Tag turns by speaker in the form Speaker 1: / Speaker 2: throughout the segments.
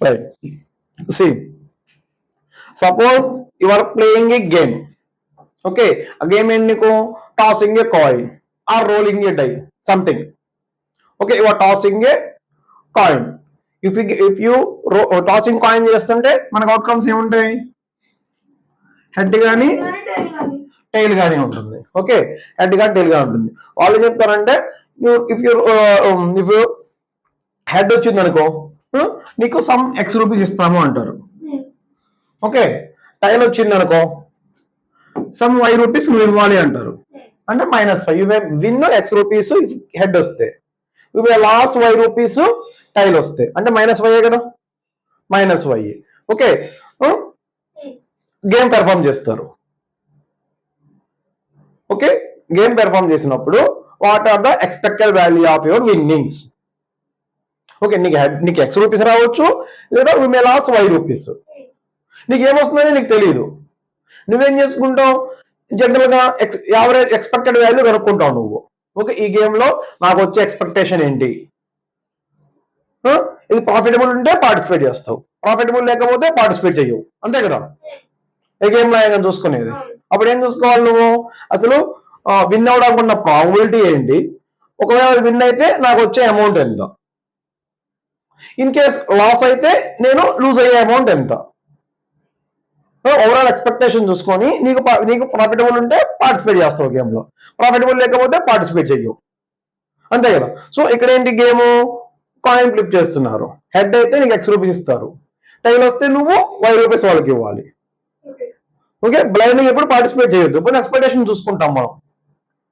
Speaker 1: Right. See, suppose you are playing a game. Okay, a game in tossing a coin or rolling a die, something. Okay, you are tossing a coin. If you tossing coin చేస్తుంటే మనకు outcomes ఏముంటాయి? Head కానీ tile కానీ ఉంటుంది. Okay, head కానీ tile కానీ ఉంటుంది. వాళ్ళు ఏం చెప్తారంటే ఇఫ్ యూ హెడ్ వచ్చింది అనుకో నీకు సమ్ ఎక్స్ రూపీస్ ఇస్తాము అంటారు. ఓకే, టైల్ వచ్చింది అనుకో సమ్ వై రూపీస్ నువ్వు ఇవ్వాలి అంటారు. అంటే -5 you may win X rupees head వస్తే, you may loss Y rupees tail వస్తే. అంటే -5 కదా, -5. ఓకే, గేమ్ పెర్ఫామ్ చేస్తారు. ఓకే, గేమ్ పెర్ఫామ్ చేసినప్పుడు what are the expected value of your winnings? Okay, నీకు ఎక్స్ రూపీస్ రావచ్చు, లేదా you may loss Y rupees. నీకు ఏమొస్తుందని నీకు తెలియదు. నువ్వేం చేసుకుంటావు? జనరల్ గా యావరేజ్ ఎక్స్పెక్టెడ్ వాల్యూ కనుక్కుంటావు నువ్వు. ఓకే, ఈ గేమ్ లో నాకు వచ్చే ఎక్స్పెక్టేషన్ ఏంటి? ఇది ప్రాఫిటబుల్ ఉంటే పార్టిసిపేట్ చేస్తావు, ప్రాఫిటబుల్ లేకపోతే పార్టిసిపేట్ చేయవు. అంతే కదా ఈ గేమ్ లో ఏమైనా చూసుకునేది. అప్పుడు ఏం చూసుకోవాలి నువ్వు? అసలు విన్ అవడానికి ఉన్న ప్రాబిలిటీ ఏంటి? ఒకవేళ విన్ అయితే నాకు వచ్చే అమౌంట్ ఎంత? ఇన్ కేస్ లాస్ అయితే నేను లూజ్ అయ్యే అమౌంట్ ఎంత? ఓవరాల్ ఎక్స్పెక్టేషన్ చూసుకొని నీకు ప్రాఫిటబుల్ ఉంటే పార్టిసిపేట్ చేస్తావు గేమ్ లో, ప్రాఫిటబుల్ లేకపోతే పార్టిసిపేట్ చెయ్యవు. అంతే కదా. సో ఇక్కడ ఏంటి గేమ్? కాయిన్ ఫ్లిప్ చేస్తున్నారు. హెడ్ అయితే నీకు ఎక్స్ రూపీస్ ఇస్తారు, టైల్ వస్తే నువ్వు వై రూపీస్ వాళ్ళకి ఇవ్వాలి. ఓకే, బ్లైండ్ ఎప్పుడు పార్టిసిపేట్ చేయొద్దు. ఇప్పుడు ఎక్స్పెక్టేషన్ చూసుకుంటాం మనం.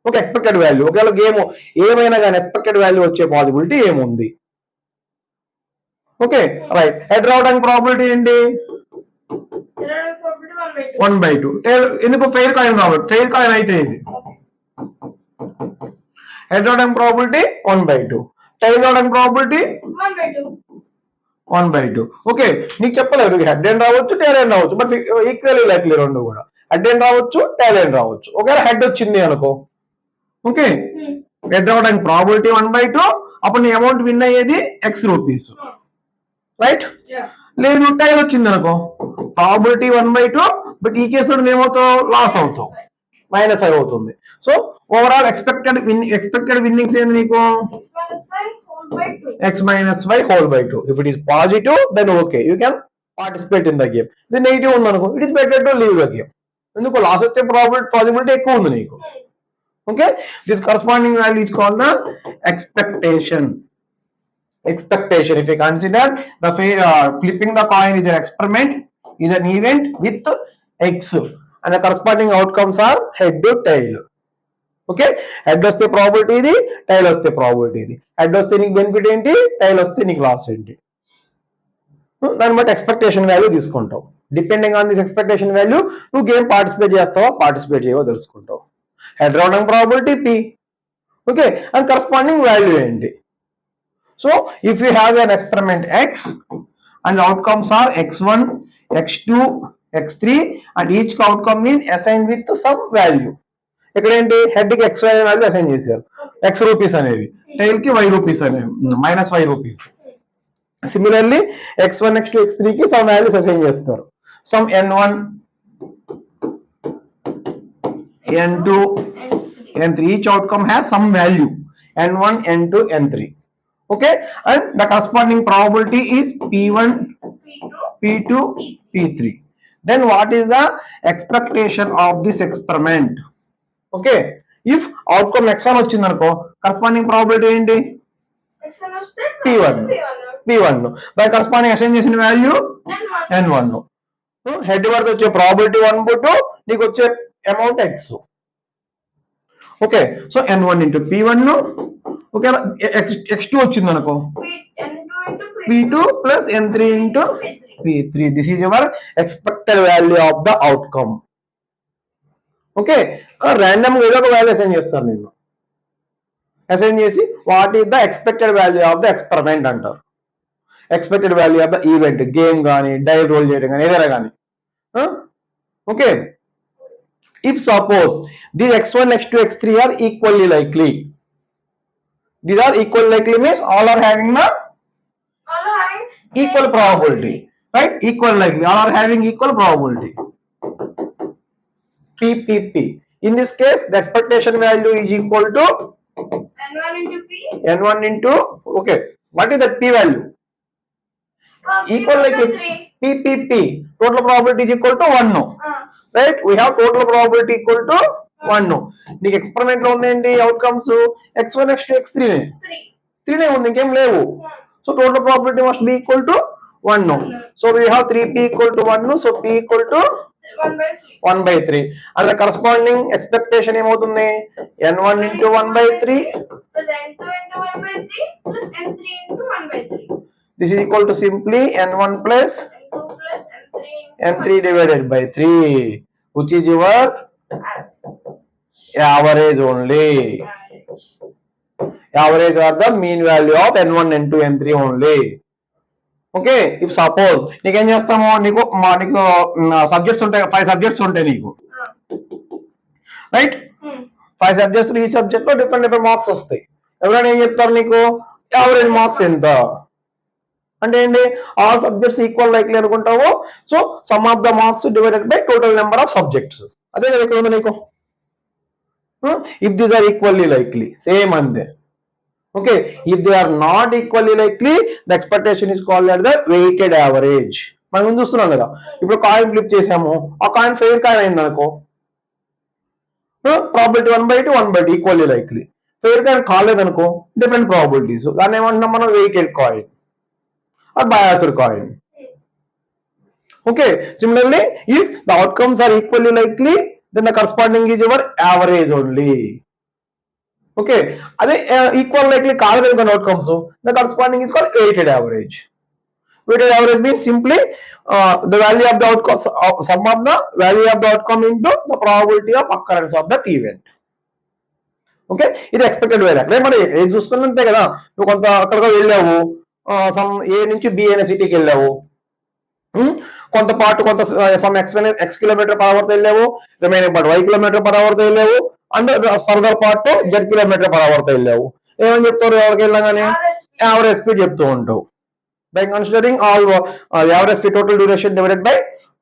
Speaker 1: ఓకే, ఎక్స్పెక్టెడ్ వాల్యూ ఒకవేళ గేమ్ ఏమైనా కానీ ఎక్స్పెక్టెడ్ వాల్యూ వచ్చే పాసిబిలిటీ ఏముంది? Okay, right. హెడ్ రావడానికి ప్రాబిలిటీ ఏంటి? 1/2. ఎందుకు? ఫెయిర్ కాయిన్ కాబట్టి. ఫెయిర్ కాయిన్ అయితే ఇది హెడ్ రావడానికి ప్రాబిలిటీ 1/2, టైల్ రావడానికి ప్రాబిలిటీ 1/2. ఓకే, నీకు చెప్పలేదు హెడ్ ఏం రావచ్చు, టైల్ ఏం రావచ్చు, బట్ ఈక్వల్లీ లైక్లీ రెండు కూడా. హెడ్ ఏం రావచ్చు, టైల్ ఏం రావచ్చు. ఒకవేళ హెడ్ వచ్చింది అనుకో, ఓకే, హెడ్ రావడానికి ప్రాబిలిటీ 1/2, అప్పుడు నీ అమౌంట్ విన్ అయ్యేది ఎక్స్ రూపీస్. రైట్? లేదు టైల్ వచ్చింది అనుకో, ప్రాబిలిటీ 1/2, బట్ ఈ కేసులో ఏమవుతావు? లాస్ అవుతావు, -5 అవుతుంది. సో ఓవరాల్ ఎక్స్పెక్టెడ్ విన్నింగ్స్ ఏంది నీకు? x - y/2. If it is positive, then okay, you can participate in the game. ఇది నెగిటివ్ ఉంది అనుకో, it is better to leave the game. ఎందుకు? లాస్ వచ్చే పాసిబిలిటీ ఎక్కువ ఉంది నీకు. Okay, this corresponding value is called the expectation. If you consider the flipping the coin is an experiment, is an event with x, and the corresponding outcomes are head to tail. Okay, head వస్తే probability ఇది, tile వస్తే probability ఇది. Head వస్తే నీకు benefit ఏంటి, tile వస్తే నీకు loss ఏంటి? దాన్ని బట్టి ఎక్స్పెక్టేషన్ వాల్యూ తీసుకుంటావు. Depending on this expectation value నువ్వు గేమ్ పార్టిసిపేట్ చేస్తావా, పార్టిసిపేట్ చేయవో తెలుసుకుంటావు. హెడ్ రావడానికి probability p. Okay, and corresponding value ఏంటి? So if you have an experiment x and outcomes are x1, x2, x3 and each outcome is assigned with some value. ఇక్కడ ఏంటి? Head కి x value assign చేశారు, x rupees అనేవి, tile కి y rupees అనేవి, -5 rupees. Similarly x1, x2, x3 కి some values assign చేస్తారు. Some n1, n2, n3, each outcome has some value, n1, n2, n3. Okay, and the corresponding probability is p1, p2, p3. Then what is the expectation of this experiment? Okay, if outcome x1 వచ్చింది అనుకో, corresponding probability ఏంటి? p1. By corresponding assign చేసిన value n1. Head వరకు వచ్చే probability 1/2, నీకు వచ్చే amount x. Okay, so n1 into p1. Okay, x2 వచ్చింది అనుకో, p2 plus n3 into p3. This is your expected value of the outcome. Okay, random ఏదో ఒక value assign చేస్తారు. నేను అసైన్ చేసి what is the expected value of the experiment అంటారు. Expected value of the event, game కానీ, డైల్ roll చేయడం కానీ, ఏదైనా కానీ. Okay, if suppose the x1, x2, x3 are equally likely. These are equal likely means all are having equal probability, right? Equal likely, all are having equal probability. PPP. In this case, the expectation value is equal to
Speaker 2: N1 into P.
Speaker 1: N1 into, okay, what is that P value? Equal likely, PPP. Total probability is equal to 1 no. Right? We have total probability equal to 1 no. The experiment lo undi outcomes x1 x2 x3 ne 3 ne undi inkem levu. So total probability must be equal to 1 no. So we have 3p equal to 1 no. So p equal to 1 by 3. And the corresponding expectation ఏమవుతుంది n1 into 1 by 3
Speaker 2: plus n2 into 1 by 3 plus n3 into 1 by 3.
Speaker 1: This is equal to simply n1 plus
Speaker 2: n2 plus
Speaker 1: n3 divided by 3, which is your average only. Average are the mean value of n1, n2, n3 only. Okay, if suppose నీకేం చేస్తాము నీకు subjects ఉంటాయి 5 subjects ఉంటాయి నీకు right 5 subjects ఈ subject లో different marks వస్తాయి ఎవరైనా ఏం చెప్తారు నీకు యావరేజ్ మార్క్స్ ఎంత అంటే ఏంటి ఆల్ సబ్జెక్ట్స్ ఈక్వల్ లైక్లీ అనుకుంటావు so sum of the marks divided by total number of subjects అదే కదా ఇక్కడ ఉంది నీకు if these are equally likely same అంతే okay if they are not equally likely the expectation is called at the weighted average మనం చూస్తున్నాం కదా ఇప్పుడు కాయిన్ ఫ్లిప్ చేసాము ఆ కాయిన్ ఫెయిర్ కాయిన్ అయింది అనుకో probability 1/2 1/2 equally likely fair coin కాలేదనుకో డిఫరెంట్ ప్రాబిలిటీస్ దాన్ని ఏమంటున్నాం మనం weighted coin or biased coin. Okay, similarly if the outcomes are equally likely then the corresponding is your average only. Okay, ade equal likely kaadu kan outcomes the corresponding is called weighted average. Weighted average means simply the value of the outcome sum of the value of the outcome into the probability of occurrence of that event. Okay ఇది expected value అట్లే మరి ఏది చూసుకున్నంతే కదా నువ్వు కొంత అక్కడికి వెళ్ళావు some ఏ నుంచి బి అనే సిటీకి వెళ్ళావు కొంత పార్ట్ కొంత sum X kilometre per hour వెళ్ళావు remaining part Y kilometre per hour వెళ్ళావు and further part Z kilometre per hour వెళ్ళావు ఏమని చెప్తారు ఎవరికి వెళ్ళగానే యావరేజ్ స్పీడ్ చెప్తూ ఉంటావు by considering all average speed total duration divided by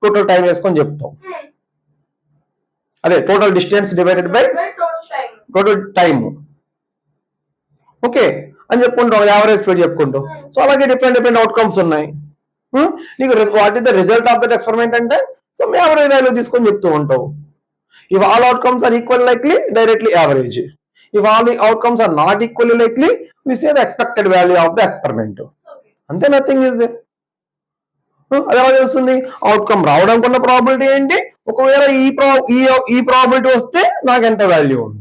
Speaker 1: total time వేసుకొని చెప్తాం అదే total distance divided by total time okay అని చెప్పుకుంటాం యావరేజ్ స్పీడ్ చెప్పుకుంటాం సో అలాగే డిఫరెంట్ అవుట్కమ్స్ ఉన్నాయి నీకు what is the result of that experiment అంటే సమ్ యావరేజ్ వాల్యూ తీసుకొని చెప్తూ ఉంటావు if all outcomes are equal likely directly average if all the outcomes are not equally likely we say the expected value of the experiment అంతే nothing is there అదే తెలుస్తుంది outcome రావడానికి ఉన్న probability ఏంటి ఒకవేళ ఈ ప్రాబిలిటీ వస్తే నాకు ఎంత వాల్యూ ఉంది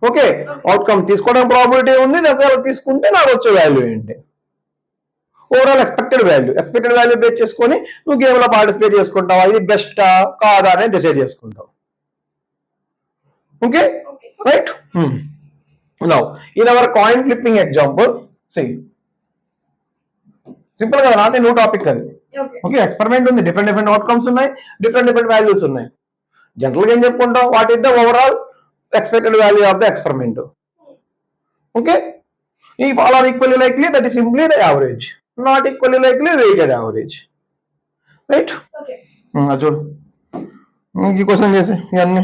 Speaker 1: ఓకే అవుట్కమ్ తీసుకోవడం ప్రాబిలిటీ ఉంది ఒకవేళ తీసుకుంటే నాకు వచ్చే వాల్యూ ఏంటి ఓవరాల్ ఎక్స్పెక్టెడ్ వాల్యూ బేస్ చేసుకొని నువ్వు గేమ్ లో పార్టిసిపేట్ చేసుకుంటావా ఇది బెస్టా కాదా అనేది డిసైడ్ చేసుకుంటావు okay right now in our coin flipping example see simple కదా నాట్ న్యూ టాపిక్ అది ఓకే ఎక్స్పెరిమెంట్ ఉంది డిఫరెంట్ అవుట్కమ్స్ ఉన్నాయి డిఫరెంట్ వాల్యూస్ ఉన్నాయి జనరల్ గా ఏం చెప్పుకుంటాం what is the overall expected value of the experiment. Okay, if all are equally likely that is simply the average, not equally likely weighted average, right? Okay. చూడు ఈ question చేసి ఇవన్నీ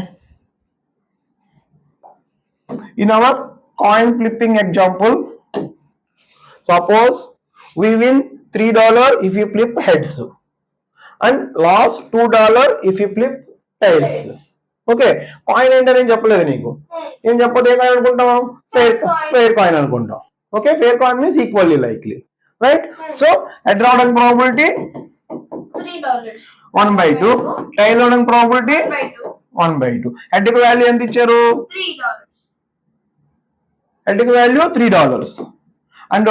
Speaker 1: in our coin flipping example suppose we win $3 if you flip heads and loss $2 if you flip tails. Okay coin ఏంటని ఏం చెప్పలేదు నీకు ఏం చెప్పదు ఏ కాయిన్ అనుకుంటాం ఫెయిర్ కాయిన్ అనుకుంటాం okay fair coin means equally likely right so head రావడానికి probability
Speaker 2: $3
Speaker 1: 1/2 tile రావడానికి ప్రాబిలిటీ 1/2 హెడ్ కి వాల్యూ ఎంత ఇచ్చారు హెడ్ కి వాల్యూ $3 అండ్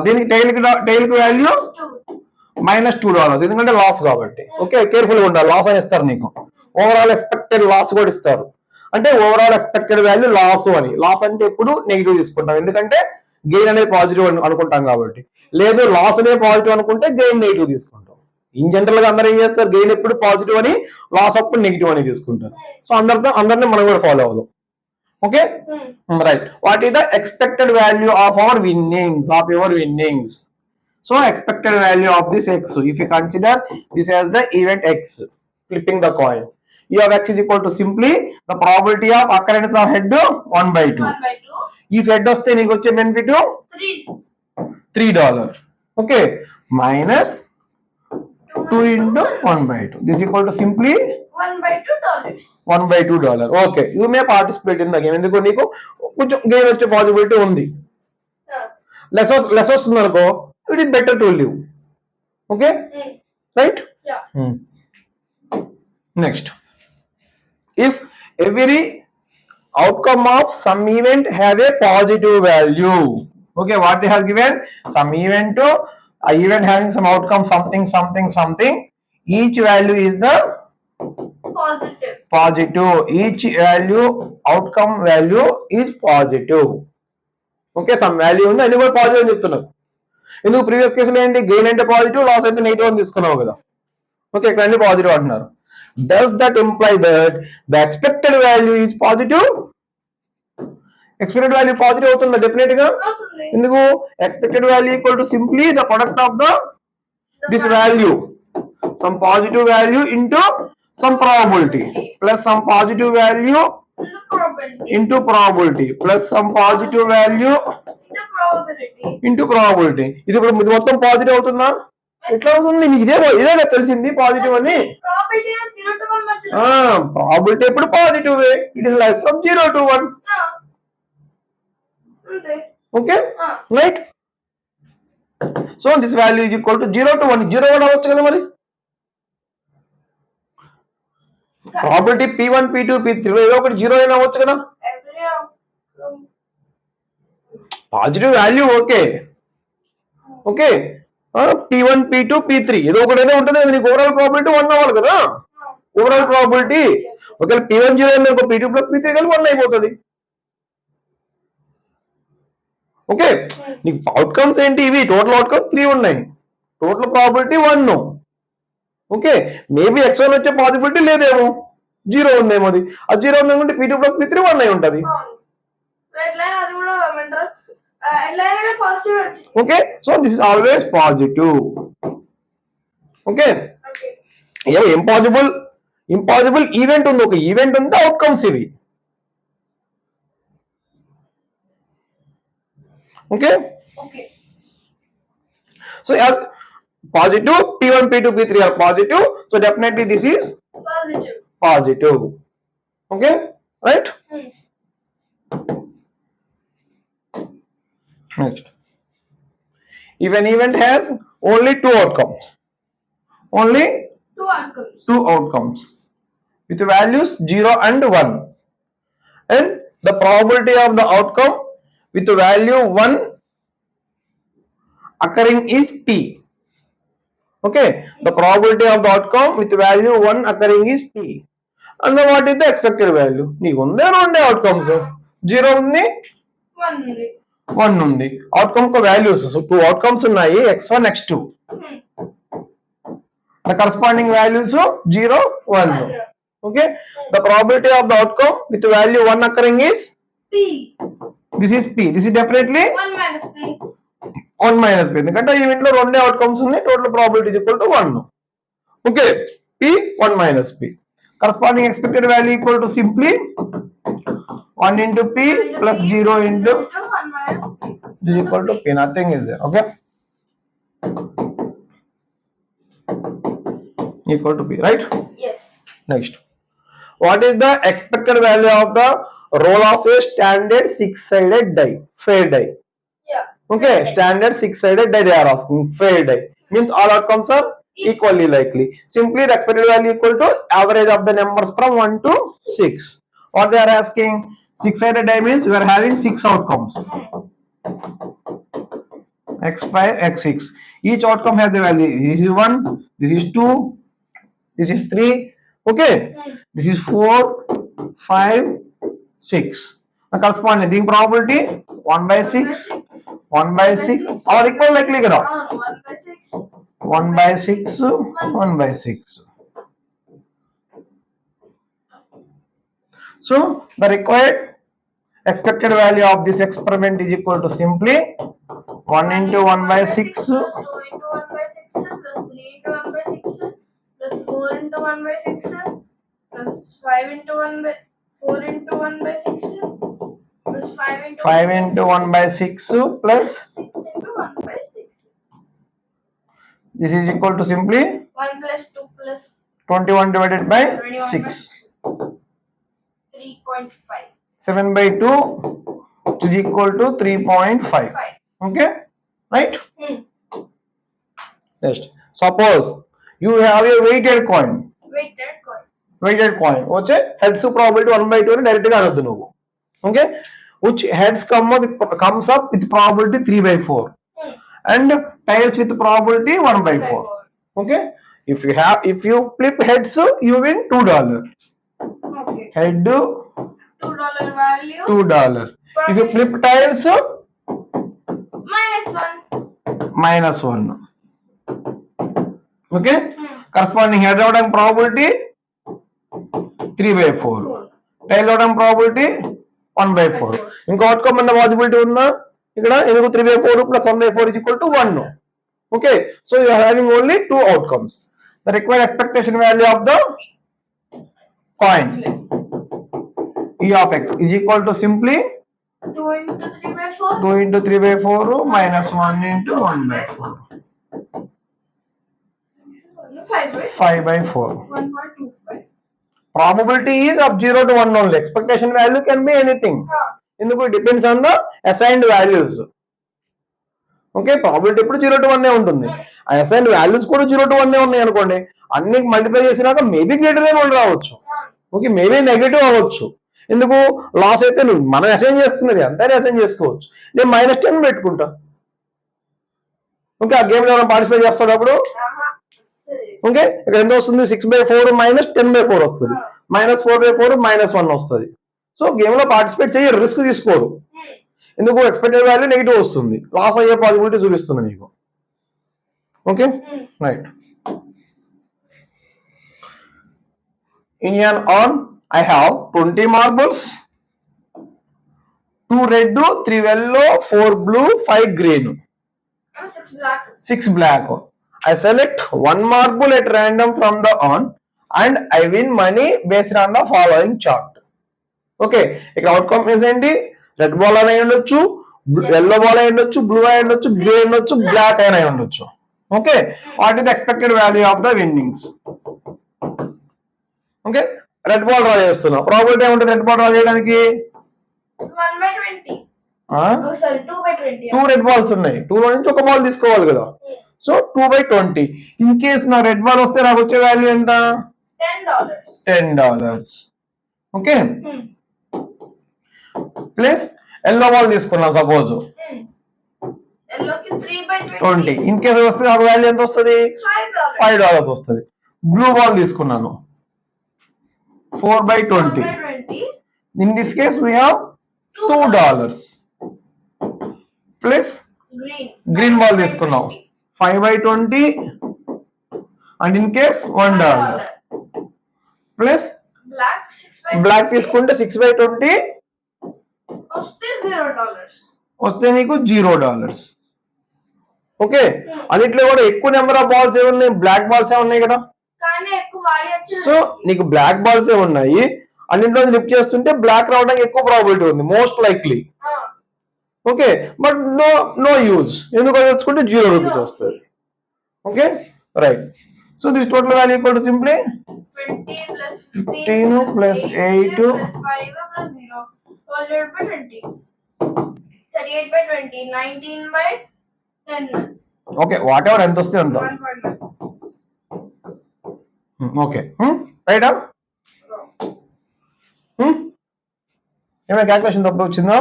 Speaker 1: దీనికి టైల్ కి వాల్యూ -$2 ఎందుకంటే లాస్ కాబట్టి ఓకే కేర్ఫుల్ గా ఉండాలి లాస్ అని ఇస్తారు నీకు ఓవరాల్ ఎక్స్పెక్టెడ్ లాస్ కూడా ఇస్తారు అంటే ఓవరాల్ ఎక్స్పెక్టెడ్ వాల్యూ లాస్ అని లాస్ అంటే ఎప్పుడు నెగిటివ్ తీసుకుంటాం ఎందుకంటే గెయిన్ అనేది పాజిటివ్ అనుకుంటాం కాబట్టి లేదు లాస్ అనేది పాజిటివ్ అనుకుంటే గెయిన్ నెగిటివ్ తీసుకుంటాం ఇన్ జనరల్ గా అందరూ ఏం చేస్తారు గెయిన్ ఎప్పుడు పాజిటివ్ అని లాస్ అప్పుడు నెగిటివ్ అని తీసుకుంటారు సో అందరిని మనం కూడా ఫాలో అవుదాం Okay,
Speaker 2: Hmm.
Speaker 1: right. What is the expected value of our winnings, of your winnings? So expected value of this x, if you consider this as the event x, flipping the coin, you have x is equal to simply the probability of occurrence of head 1 by 2.
Speaker 2: 1 by 2.
Speaker 1: If head వస్తే నీకు వచ్చే benefit
Speaker 2: 3.
Speaker 1: $3. Okay, minus 2 into 1 by 2. This is equal to simply
Speaker 2: 1 by $2.
Speaker 1: $1 by $2. Okay, you may participate in the game. ఎందుకు నీకు కొంచెం gain వచ్చే possibility ఉంది. Less వస్తుంది అనుకో, it is better to live. Okay, right.
Speaker 2: Yeah.
Speaker 1: Next, if every outcome of some event have a positive value. Okay, what they have given, some event to a event having some outcome something something something, each value is the
Speaker 2: Positive.
Speaker 1: positive, each value outcome value is positive. Okay, some value ఉంది, అన్ని కూడా positive అని చెప్తున్నారు. ఎందుకు previous కేసులో ఏంటి, gain అంటే positive, loss అయితే నెగిటివ్ అని తీసుకున్నావు కదా. ఓకే, ఇక్కడ అన్ని పాజిటివ్ అంటున్నారు. Does that imply that the expected value is positive? Expected value positive అవుతుందా? డెఫినెట్ గా.
Speaker 2: అవుతుంది.
Speaker 1: ఎందుకు? Expected value equal to simply the product of the this value, some positive value into some probability plus some positive value
Speaker 2: The probability.
Speaker 1: into probability plus some positive value
Speaker 2: The probability.
Speaker 1: into probability. ఇది ఇప్పుడు ఇది మొత్తం positive అవుతుందా? ఎట్లా అవుతుంది? నీకు ఇదే తెలిసింది పాజిటివ్ అని.
Speaker 2: Probability and 0 to 1 మధ్యలో.
Speaker 1: ప్రాబిలిటీ ఎప్పుడు positive, it is less from 0 to 1.
Speaker 2: అంతే.
Speaker 1: Okay, right. So this value is equal to 0 to 1. 0 కూడా అవ్వచ్చు కదా మరి. ప్రాబిలిటీ P1 P2 P3 ఏదో ఒకటి 0 అయినా అవ్వచ్చు కదా.
Speaker 2: Every outcome.
Speaker 1: Positive value okay, okay. P1 P2 P3 ఏదో ఒకటైనా ఉంటుంది కదా. నీకు ఓవరాల్ ప్రాబిలిటీ 1 అవ్వాలి కదా. ఓవరాల్ ప్రాబిలిటీ ఒకవేళ P1 0 అయినా P2 ప్లస్ P3 కలిపి 1 అయిపోతుంది. ఓకే, నీకు అవుట్కమ్స్ ఏంటి ఇవి? టోటల్ అవుట్కమ్స్ 3 ఉన్నాయి, total probability 1. Okay, maybe x1 వచ్చే పాసిబిలిటీ లేదేమో, 0 ఉందేమో. అది 0 ఉందనుకుంటే P2 ప్లస్ P3 1 అయి ఉంటుంది.
Speaker 2: ఎట్లయినా అది కూడా ఏమంటారు, ఎట్లయినా పాజిటివ్ వచ్చింది.
Speaker 1: Okay, so this is always positive. Okay, impossible event ఉంది, ఒక ఈవెంట్ ఉంది, అవుట్కమ్స్ ఇవి. Okay,
Speaker 2: Okay.
Speaker 1: so as positive P1 P2 P3 are positive, so definitely this is
Speaker 2: Positive.
Speaker 1: positive. Okay, right. Next, if an event has only two outcomes
Speaker 2: Two outcomes.
Speaker 1: with values 0 and 1, and the probability of the outcome with the value 1 occurring is P. Okay, the probability of the outcome with value 1 occurring is P. And then what is the expected value? నీకు ఉందే రెండే outcomes, 0 ఉంది,
Speaker 2: 1 ఉంది.
Speaker 1: 1 ఉంది. Outcome కు values 2 outcomes ఉన్నాయి, x1 x2. The corresponding values 0 1. Okay, the probability of the outcome with value 1 occurring is
Speaker 2: P.
Speaker 1: this is P. This is definitely
Speaker 2: 1 minus P.
Speaker 1: 1 minus P. ఎందుకంటే ఈ ఇంట్లో రెండే అవుట్కమ్స్ ఉన్నాయి, total probability is equal to 1. Okay, P 1 minus P. Corresponding expected value equal to simply 1 into P plus 0 into
Speaker 2: 1 minus P.
Speaker 1: is equal to P. Nothing is there. Okay, equal to P, right?
Speaker 2: Yes.
Speaker 1: Next, what is the expected value of the roll of a standard 6-sided die, fair die?
Speaker 2: Yeah.
Speaker 1: Okay, standard 6-sided die they are asking, fair die means all outcomes are equally likely. Simply the expected value equal to average of the numbers from 1 to 6. What they are asking, 6-sided die means we are having 6 outcomes, x5 x6. Each outcome has the value, this is 1, this is 2, this is 3. Okay, this is 4 5 6. The corresponding the probability 1 by 6 1 by 6 or equal likely kada,
Speaker 2: 1 by 6.
Speaker 1: 1 by 6 1 by 6. So the required expected value of this experiment is equal to simply 1 into 1 by 6
Speaker 2: plus 2 into 1 by 6 plus 3 into 1 by 6 plus 4 into 1 by 6 plus 5 into 1 by 4 into 1 by 6 plus 5 into
Speaker 1: 5 into 1 by 6 plus
Speaker 2: 6 into 1 by 6.
Speaker 1: this is equal to simply
Speaker 2: 1 plus 2 plus
Speaker 1: 21 divided by
Speaker 2: 21
Speaker 1: 6.
Speaker 2: by 3.5.
Speaker 1: 7 by 2 is equal to 3.5. Okay, right? Next, suppose you have a weighted coin. Weighted coin. What's it? Heads probability 1 by 2 and direct another no. Okay, which heads comes up with probability 3 by 4 and tails with probability 1 by 4. Okay, if you flip heads, you win $2.
Speaker 2: Okay.
Speaker 1: Head
Speaker 2: $2 value.
Speaker 1: $2. If you flip tails,
Speaker 2: minus 1.
Speaker 1: -1. Okay, corresponding head అవడం probability 3 by 4. Tail అవడం probability 1 by 4. ఇంకో outcome అన్న possibility ఉందా ఇక్కడ? ఎందుకు 3 by 4 plus 1 by 4 is equal to 1. Okay, so you are having only two outcomes. The required expectation value of the coin E of x is equal to simply
Speaker 2: 2 into 3 by 4.
Speaker 1: 2 into 3 by 4 minus 1 into 1 by 4. 5 by 4.
Speaker 2: 1.25.
Speaker 1: Probability is of 0 to 1 only. Expectation value can be anything. ఎందుకు? It depends on the assigned values. Okay, probability ఎప్పుడు 0 to 1 ఉంటుంది. ఆ assigned values కూడా 0 to 1 ఉన్నాయి అనుకోండి, అన్ని multiply చేసినాక maybe greater than 1 రావచ్చు. ఓకే, మేబీ నెగటివ్ అవ్వచ్చు. ఎందుకు? లాస్ అయితే నువ్వు మనం అసైన్ చేసుకున్నది అంతా అసైన్ చేసుకోవచ్చు. నేను -10 పెట్టుకుంటా. ఓకే, ఆ గేమ్ లో పార్టిసిపేట్ చేస్తాడు అప్పుడు. ఓకే, ఇక్కడ ఎంత వస్తుంది? 6 by 4 minus 10 by 4 వస్తుంది. -4 by 4 -1 వస్తుంది. సో గేమ్ లో పార్టిసిపేట్ చేయరు, రిస్క్ తీసుకోరు. ఎందుకు? ఎక్స్పెక్టెడ్ వాల్యూ నెగిటివ్ వస్తుంది, లాస్ అయ్యే పాసిబిలిటీ చూపిస్తుంది నీకు. Okay, right. In an on, I have 20 marbles, 2 red, 3 yellow, 4 blue, 5 green, 6 black. I select one marble at random from the on and I win money based on the following chart. Okay, ఇక్కడ outcome ఏంటి? Red ball అని ఉండొచ్చు, yellow ball అయి ఉండొచ్చు, blue అయి ఉండొచ్చు, grey ఉండొచ్చు, black అయినా ఉండొచ్చు. Okay, what is the expected value of the winnings? Okay, red ball draw చేస్తున్నాం. ప్రాబిలిటీ ఏముంటుంది రెడ్ బాల్ డ్రా చేయడానికి?
Speaker 2: 1/20. 2/20.
Speaker 1: 2 రెడ్ బాల్స్ ఉన్నాయి, 2 లో నుంచి ఒక బాల్ తీసుకోవాలి కదా. సో 2/20. ఇన్ కేస్ నా రెడ్ బాల్ వస్తే నాకు వచ్చే వాల్యూ ఎంత? $10. ఓకే, ప్లస్ ఎల్లో బాల్ తీసుకున్నాం సపోజ్,
Speaker 2: ఎల్లోకి
Speaker 1: 20. ఇన్ కేస్ వస్తే నాకు వాల్యూ ఎంత వస్తుంది? $5 వస్తుంది. బ్లూ బాల్ తీసుకున్నాను, 4/20. In this case we have $2. Plus green ball తీసుకున్నాం, 5/20. And in case $1. Plus black తీసుకుంటే 6/20 వస్తే నీకు $0. ఓకే, అన్నిట్లో కూడా ఎక్కువ నెంబర్ ఆఫ్ బాల్స్ ఏమున్నాయి? బ్లాక్ బాల్స్ ఉన్నాయి కదా. సో నీకు బ్లాక్ బాల్స్ ఉన్నాయి, అన్నింటిలో లిఫ్ట్ చేస్తుంటే బ్లాక్ రావడానికి ఎక్కువ ప్రాబిలిటీ ఉంది, most likely. Okay, but no use, ఎందుకు తెచ్చుకుంటే $0 వస్తుంది. Okay, right. So this total value equal to simply 15 plus 8
Speaker 2: plus 5 plus 0 12/20, 38/20, 19/10.
Speaker 1: Okay, what ever ఎంత వస్తే అంత.
Speaker 2: 1.9.
Speaker 1: ఓకే, రైటా? ఏమైనా క్యాల్కులేషన్ తప్పు వచ్చిందా?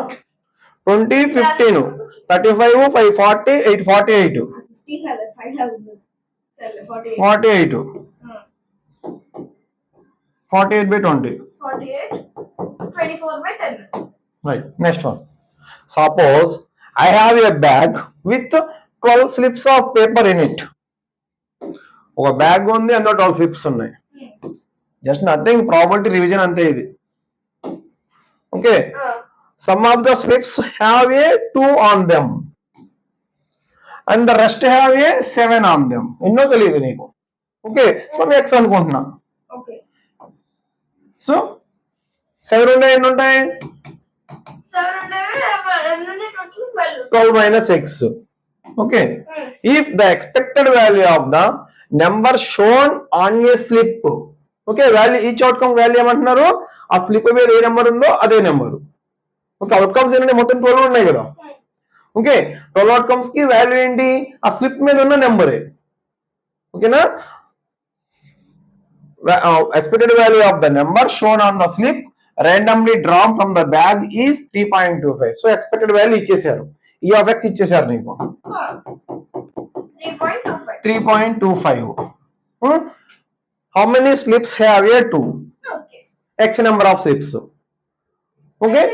Speaker 1: 20, 15, 35, 5, 40, 8, 48, 48, 48/20.
Speaker 2: 48, 24/10.
Speaker 1: Right. Next one. Suppose I have a bag with 12 slips of paper in it. ఒక bag ఉంది, అందులో 12 స్లిప్స్ ఉన్నాయి. జస్ట్ నథింగ్, ప్రాబిలిటీ రివిజన్ అంతే ఇది. Okay, some of the slips have a 2 on them and the rest have a 7 on them. ఎన్నో తెలియదు నీకు. Okay, some X అనుకుంటున్నా.
Speaker 2: ఓకే,
Speaker 1: సో 7 ఉంటే ఎన్ని ఉంటాయి?
Speaker 2: 7 ఉంటాయి,
Speaker 1: 12 minus x. Okay, if the expected value of the number shown on a slip, okay, value each outcome value ఏమంటున్నారు? ఆ స్లిప్ మీద ఏ నెంబర్ ఉందో అదే నెంబర్. ఓకే, అవుట్కమ్స్ ఏంటంటే మొత్తం 12 ఉన్నాయి కదా. ఓకే, 12 అవుట్కమ్స్ కి వాల్యూ ఏంటి? ఆ స్లిప్ మీద ఉన్న నెంబరే. ఓకేనా? Expected value of the number shown on the slip randomly drawn from the bag is 3.25. So expected value ఇచ్చేసారు, ఈ ఆఫ్ ఎక్స్ ఇచ్చేసారు నీకు 3.25. How many slips have a 2? X number of slips. Okay,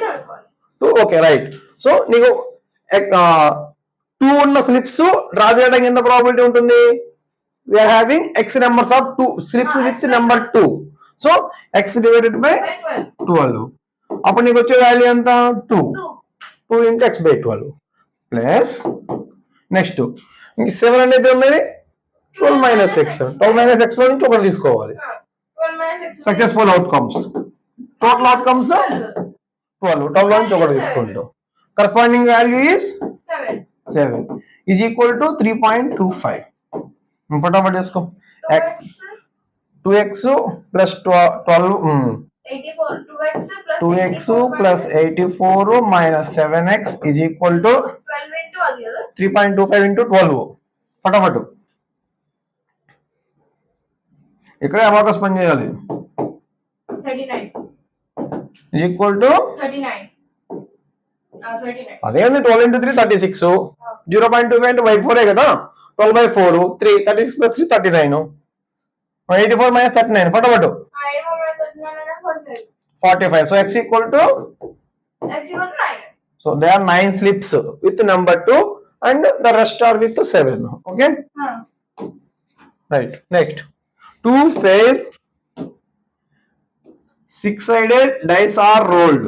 Speaker 1: 2. Okay, right. So నీకు 2 ఉన్న slips draw చేయడానికి ఎంత probability ఉంటుంది? We are having x numbers of 2 slips with number 2. So x divided by 12. అప్పుడు నీకు వచ్చే వాల్యూ ఎంత? 2 into x by 12 plus next 7 అనేది ఉన్నది 12 minus x. 12 minus x లో నుంచి ఒకటి తీసుకోవాలి. సక్సెస్ఫుల్ అవుట్కమ్స్, టోటల్ అవుట్కమ్స్ 12 లో నుంచి ఒకటి తీసుకుంటాం. Corresponding value is 7 is equal to 3.25. ఫటాఫట్ చేసుకో. x 2x plus 12 2x plus 84 minus 7x is equal to 3.25 into 12. ఫటాఫట్ ఇక్కడ అబాకస్ పని చేయాలి.
Speaker 2: 39
Speaker 1: is equal to
Speaker 2: 39.
Speaker 1: అదే ఉంది 12 into 3 36. 0.25 into y 4 కదా. 12 by 4 3 36 plus 3 39. 84 minus 39 ఫటాఫట్ 45. So x equal to
Speaker 2: 9.
Speaker 1: So there are 9 slips with number 2 and the rest are with 7. Okay, right. Next, 2 fair 6-sided dice are rolled.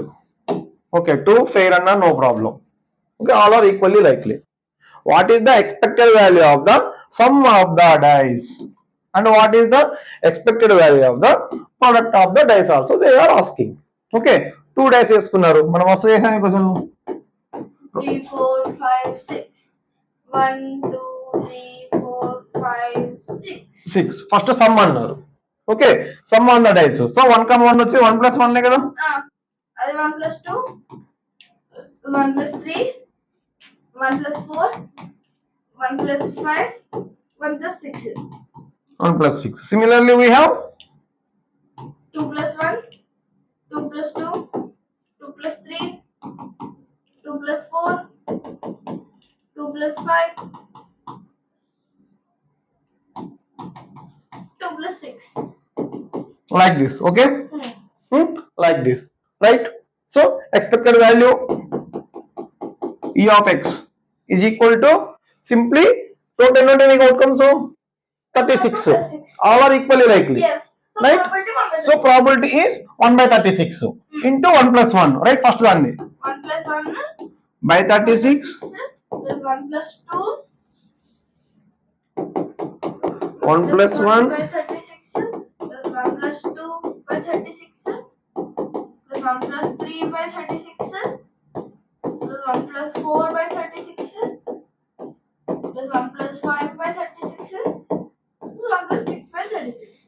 Speaker 1: Okay, 2 fair and no problem. Okay, all are equally likely. What is the expected value of the sum of the dice and what is the expected value of the product of the dice also they are asking. Okay, 2 dice వేసుకున్నారు. మనం వస్తు చేసాం question
Speaker 2: 3 4 5 6 1 2 3 4 5 6
Speaker 1: first sum అన్నారు. Okay, sum on the dice. So 1, 1 వచ్చి 1 plus 1 కదా.
Speaker 2: అది 1 plus 2 1 plus 3 1 plus 4 1 plus 5 1 plus 6
Speaker 1: 1 plus 6. Similarly we have
Speaker 2: 2 plus 1 2 plus 2 2 plus 3 2 plus 4 2 plus 5 2 plus 6
Speaker 1: like this. Okay, like this, right? So expected value e of x is equal to simply total outcomes of 36. All are equally likely.
Speaker 2: Yes. So
Speaker 1: Right?
Speaker 2: probability 1 by
Speaker 1: So probability is 1 by 36 into 1 plus 1. Right? First one
Speaker 2: 1 plus 1
Speaker 1: by 36
Speaker 2: plus 1 plus 2
Speaker 1: 1 plus 1
Speaker 2: by 36 plus 1 plus 2 by 36 plus 1 plus 3 by 36 plus 1 plus 4 by 36 plus 1 plus 5 by 36 plus 1 plus 6 by 36.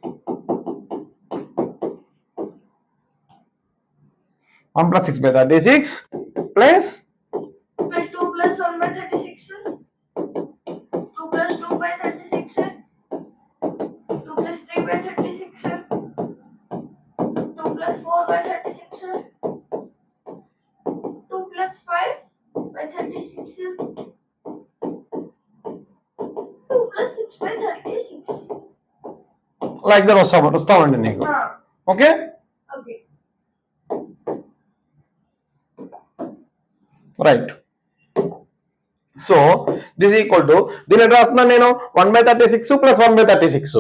Speaker 1: 1 plus 6 by 36 plus
Speaker 2: By 2 plus 1 by 36 2 plus 2 by 36 2 plus 3 by 36 2 plus 4 by 36 2 plus 5 by 36 2 plus 6 by 36.
Speaker 1: like that వస్తామండి నీకు. Okay,
Speaker 2: Okay.
Speaker 1: Right. So this equal to దీని ఎట్లా రాస్తున్నాను నేను 1 by 36 plus 1 by 36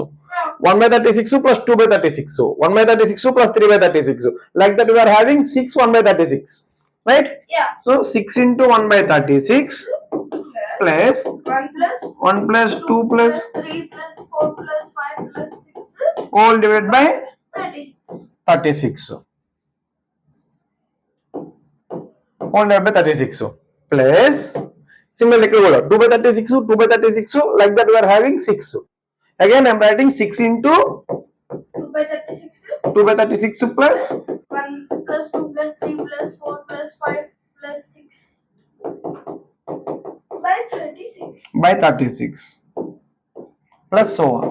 Speaker 1: 1 by 36 plus 2 by 36 1 by 36 plus 3 by 36 like that we are having 6 1 by 36. right?
Speaker 2: Yeah.
Speaker 1: So 6 into 1 by 36 plus
Speaker 2: 1 plus
Speaker 1: 1 plus 2 plus
Speaker 2: 3 plus 4 plus 5 plus 6
Speaker 1: all divided by
Speaker 2: 36.
Speaker 1: 36. All divided by 36 plus similar ఇక్కడ కూడా 2 by 36 2 by 36 like that we are having 6. Again I am writing 6 into
Speaker 2: 2 by 36.
Speaker 1: 2 by 36 plus
Speaker 2: 1 plus 2 plus 3 plus 4 plus 5 plus 6 by 36.
Speaker 1: by 36 plus so on.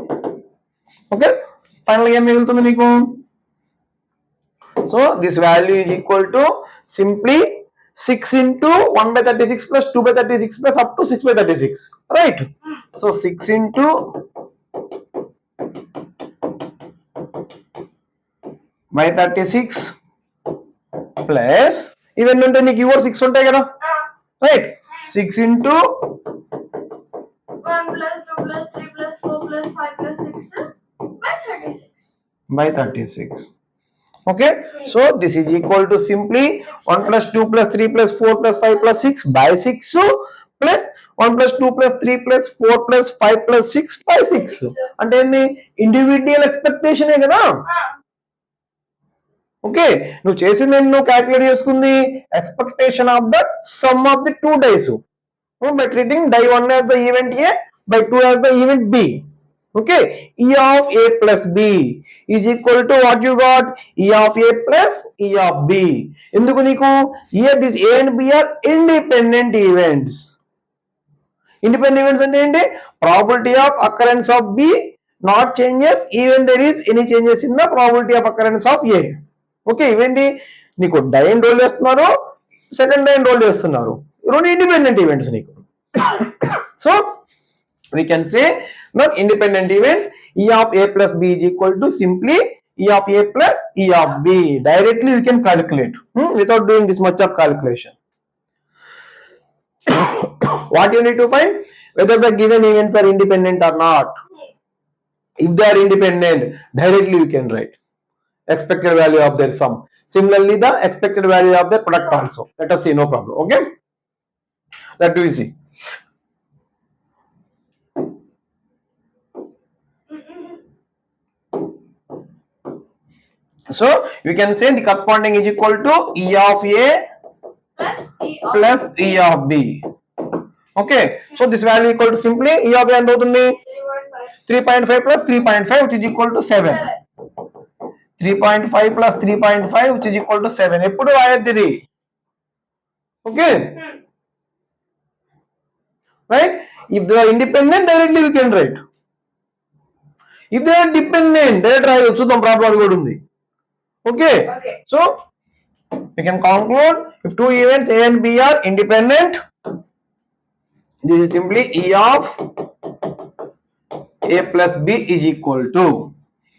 Speaker 1: Okay, finally ఏం మిగులుతుంది నీకు? So this value is equal to simply 6 into 1 by 36 plus 2 by 36 plus up to 6 by 36, right? So 6 into by 36 plus even ఉంటే నీకు ఇవర్ 6 ఉంటాయి కదా, right? 6 into
Speaker 2: 1 plus 2 plus 3 plus 4 plus 5 plus 6 by 36.
Speaker 1: by 36. Okay, so this is equal to simply 1 plus 2 plus 3 plus 4 plus 5 plus 6 by 6 plus 1 plus 2 plus 3 plus 4 plus 5 plus 6 by 6. అంటే ఏంది? Individual expectation కదా. Okay, నువ్వు చేసింది నువ్వు calculate చేసుకుంది expectation of the sum of the 2 dice by treating die 1 as the event A by 2 as the event B. Okay, E of A plus B is equal to what you got? E of A plus E of B. ఎందుకు నీకు? Here this A and B are independent events. Independent events అంటే ఏంటి? Probability of occurrence of B not changes even there is any changes in the probability of occurrence of A. Okay, ఇవేంటి? నీకు dyne role చేస్తున్నారు, second dyne role చేస్తున్నారు, రెండు independent events నీకు. So we can say that independent events E of A plus B is equal to simply E of A plus E of B. Directly you can calculate without doing this much of calculation. What you need to find? Whether the given events are independent or not. If they are independent, directly you can write expected value of their sum. Similarly, the expected value of the product also. Let us see, no problem. Okay, that we see. So you can say the corresponding is equal to E of A plus E of B. Okay, so this value equal to simply E of A ఎంత అవుతుంది? 3.5 plus 3.5 which is equal to 7. 3.5 plus 3.5 which is equal to 7. ఎప్పుడు రాయద్ది ఇది? Okay, right? If they are independent, directly we can write. If they are dependent, direct రాయొచ్చు. చూద్దాం, problem కూడా ఉంది. Okay, so we can conclude if two events A and B are independent, this is simply E of A plus B is equal to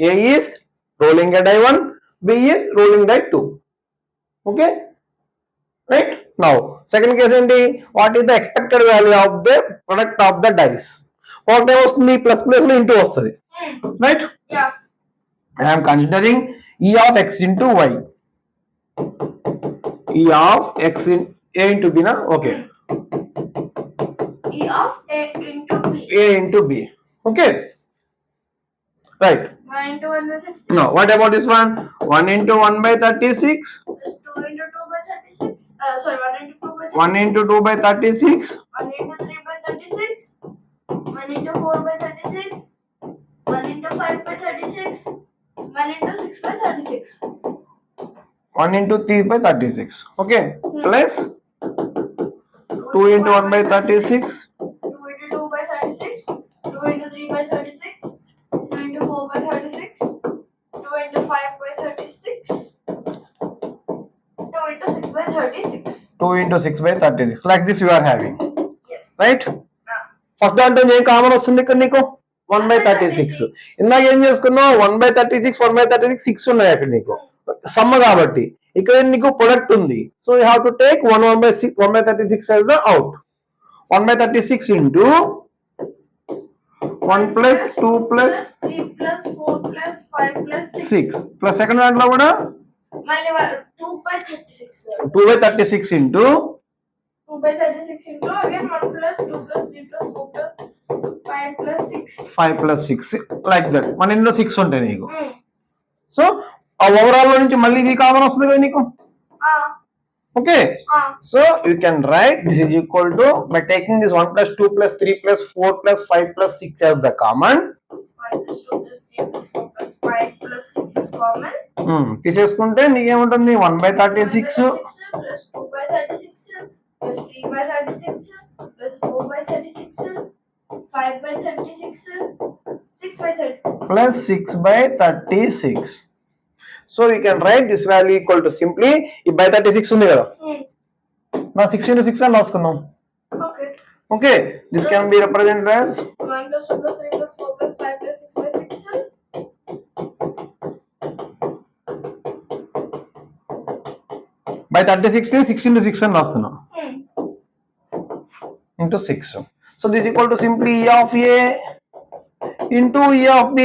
Speaker 1: A is rolling a die 1, B is rolling die 2. Okay, right? Now second case ఏంటి? What is the expected value of the product of the dice? What time వస్తుంది? Plus plus లో into వస్తుంది, right?
Speaker 2: Yeah.
Speaker 1: I am considering E of x into y. E of x in A into B na? Okay.
Speaker 2: E of A into B.
Speaker 1: A into B. Okay. Right.
Speaker 2: 1 into 1 by 36.
Speaker 1: Now what about this one? 1 into 1 by 36.
Speaker 2: Plus 2 into 2 by 36. Sorry, 1 into 2 by 36.
Speaker 1: 1 into 2 by 36.
Speaker 2: 1 into 3 by 36. 1 into 4 by 36. 1 into 5 by 36. 1 into 6 by 36.
Speaker 1: 1 into 3 by 36. Okay. Plus 2 into 1 by 36.
Speaker 2: 2 into 2 by 36. 2 into 3 by 36. 2 into 4 by 36. 2 into 5 by 36. 2 into 6 by 36.
Speaker 1: 2 into 6 by 36. Like this you are having.
Speaker 2: Yes.
Speaker 1: Right? First దాంట్లో ఏం common వస్తుంది ఇక్కడ నీకు? 1 by 36. ఇందాక ఏం చేసుకున్నావు? 1 by 36, 1 by 36, 6 ఉన్నాయి అక్కడ నీకు సమ్ కాబట్టి. ఇక్కడ నీకు ప్రొడక్ట్ ఉంది. So you have to take 1 by 6, 1 by 36 as the out. 1 by 36 into 1 plus 2 plus
Speaker 2: 3 plus 4 plus 5 plus 6.
Speaker 1: 6 plus second దాంట్లో కూడా
Speaker 2: మళ్ళీ 2 by 36.
Speaker 1: 2 by 36 into
Speaker 2: 2 by 36 into again 1 plus 2 plus 3 plus 4 plus 5 plus 6.
Speaker 1: 5 plus 6 like that. మన ఇందులో 6 ఉంటాయి నీకు.
Speaker 2: Hmm.
Speaker 1: So ఆ overall లో నుంచి మళ్ళీ ఇది కామన్ వస్తుంది కదా నీకు. Okay, so you can write this is equal to, by taking this 1 plus 2 plus 3 plus 4 plus 5 plus 6 as the common.
Speaker 2: 1 plus 2 plus 3 plus 4 plus 5 plus 6 is common.
Speaker 1: తీసేసుకుంటే నీకేముంటుంది 1 by 36
Speaker 2: plus 2 by 36 plus 3 by 36 plus 4 by 36 5 by 36 6 by 36
Speaker 1: plus 6 by 36. So we can write this value equal to simply ఈ by 36 ఉంది కదా, నా 6 into 6 అని రాసుకుందాం.
Speaker 2: Okay.
Speaker 1: Okay, this can be represented as
Speaker 2: 1 plus 2 plus 3 plus 4 plus 5 plus 6 by 6.
Speaker 1: by 36 ని 6 into 6 అని రాస్తున్నాం into 6. So this is equal to simply E of A into E of B.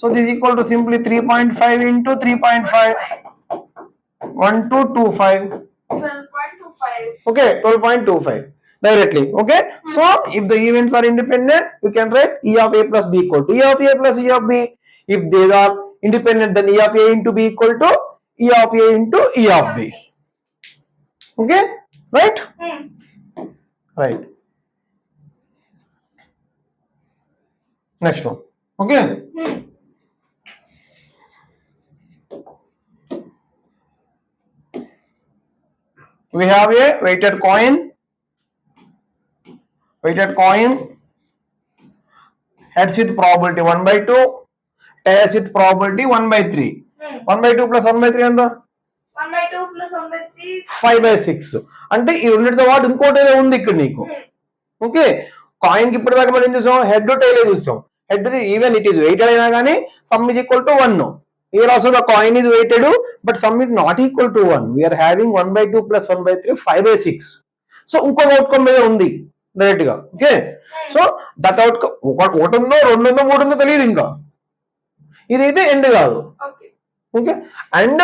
Speaker 1: So this is equal to simply 3.5 into 3.5 1225.
Speaker 2: 12.25.
Speaker 1: Okay, 12.25 directly. Okay, so if the events are independent, we can write E of A plus B equal to E of A plus E of B. If they are independent, then E of A into B equal to E of A into E of B. Okay, right? Right. Next one. Okay. We have a weighted coin. Heads with probability 1 by 2, tails with probability 1 by 3. 1 by 2 plus 1 by 3 ఎంత?
Speaker 2: 1 by 2 plus 1 by 3
Speaker 1: 5 by 6. అంటే ఈ రెండింటితో పాటు ఇంకోటి ఏదో ఉంది ఇక్కడ నీకు. ఓకే, కాయిన్ కి ఇప్పటిదాకా మనం ఏం చూసాం, హెడ్ టైల్ చూసాం. Head even it is weighted అయినా కానీ sum is equal to 1. Here also the coin is weighted, but sum is not equal to 1. We are having 1 by 2 plus 1 by 3, 5 by 6. So ఇంకొక outcome మీద ఉంది direct గా. Okay, so that outcome ఒకటి ఉందో 2 ఉందో 3 ఉందో తెలియదు ఇంకా. ఇదైతే ఎండ్ కాదు. Okay, and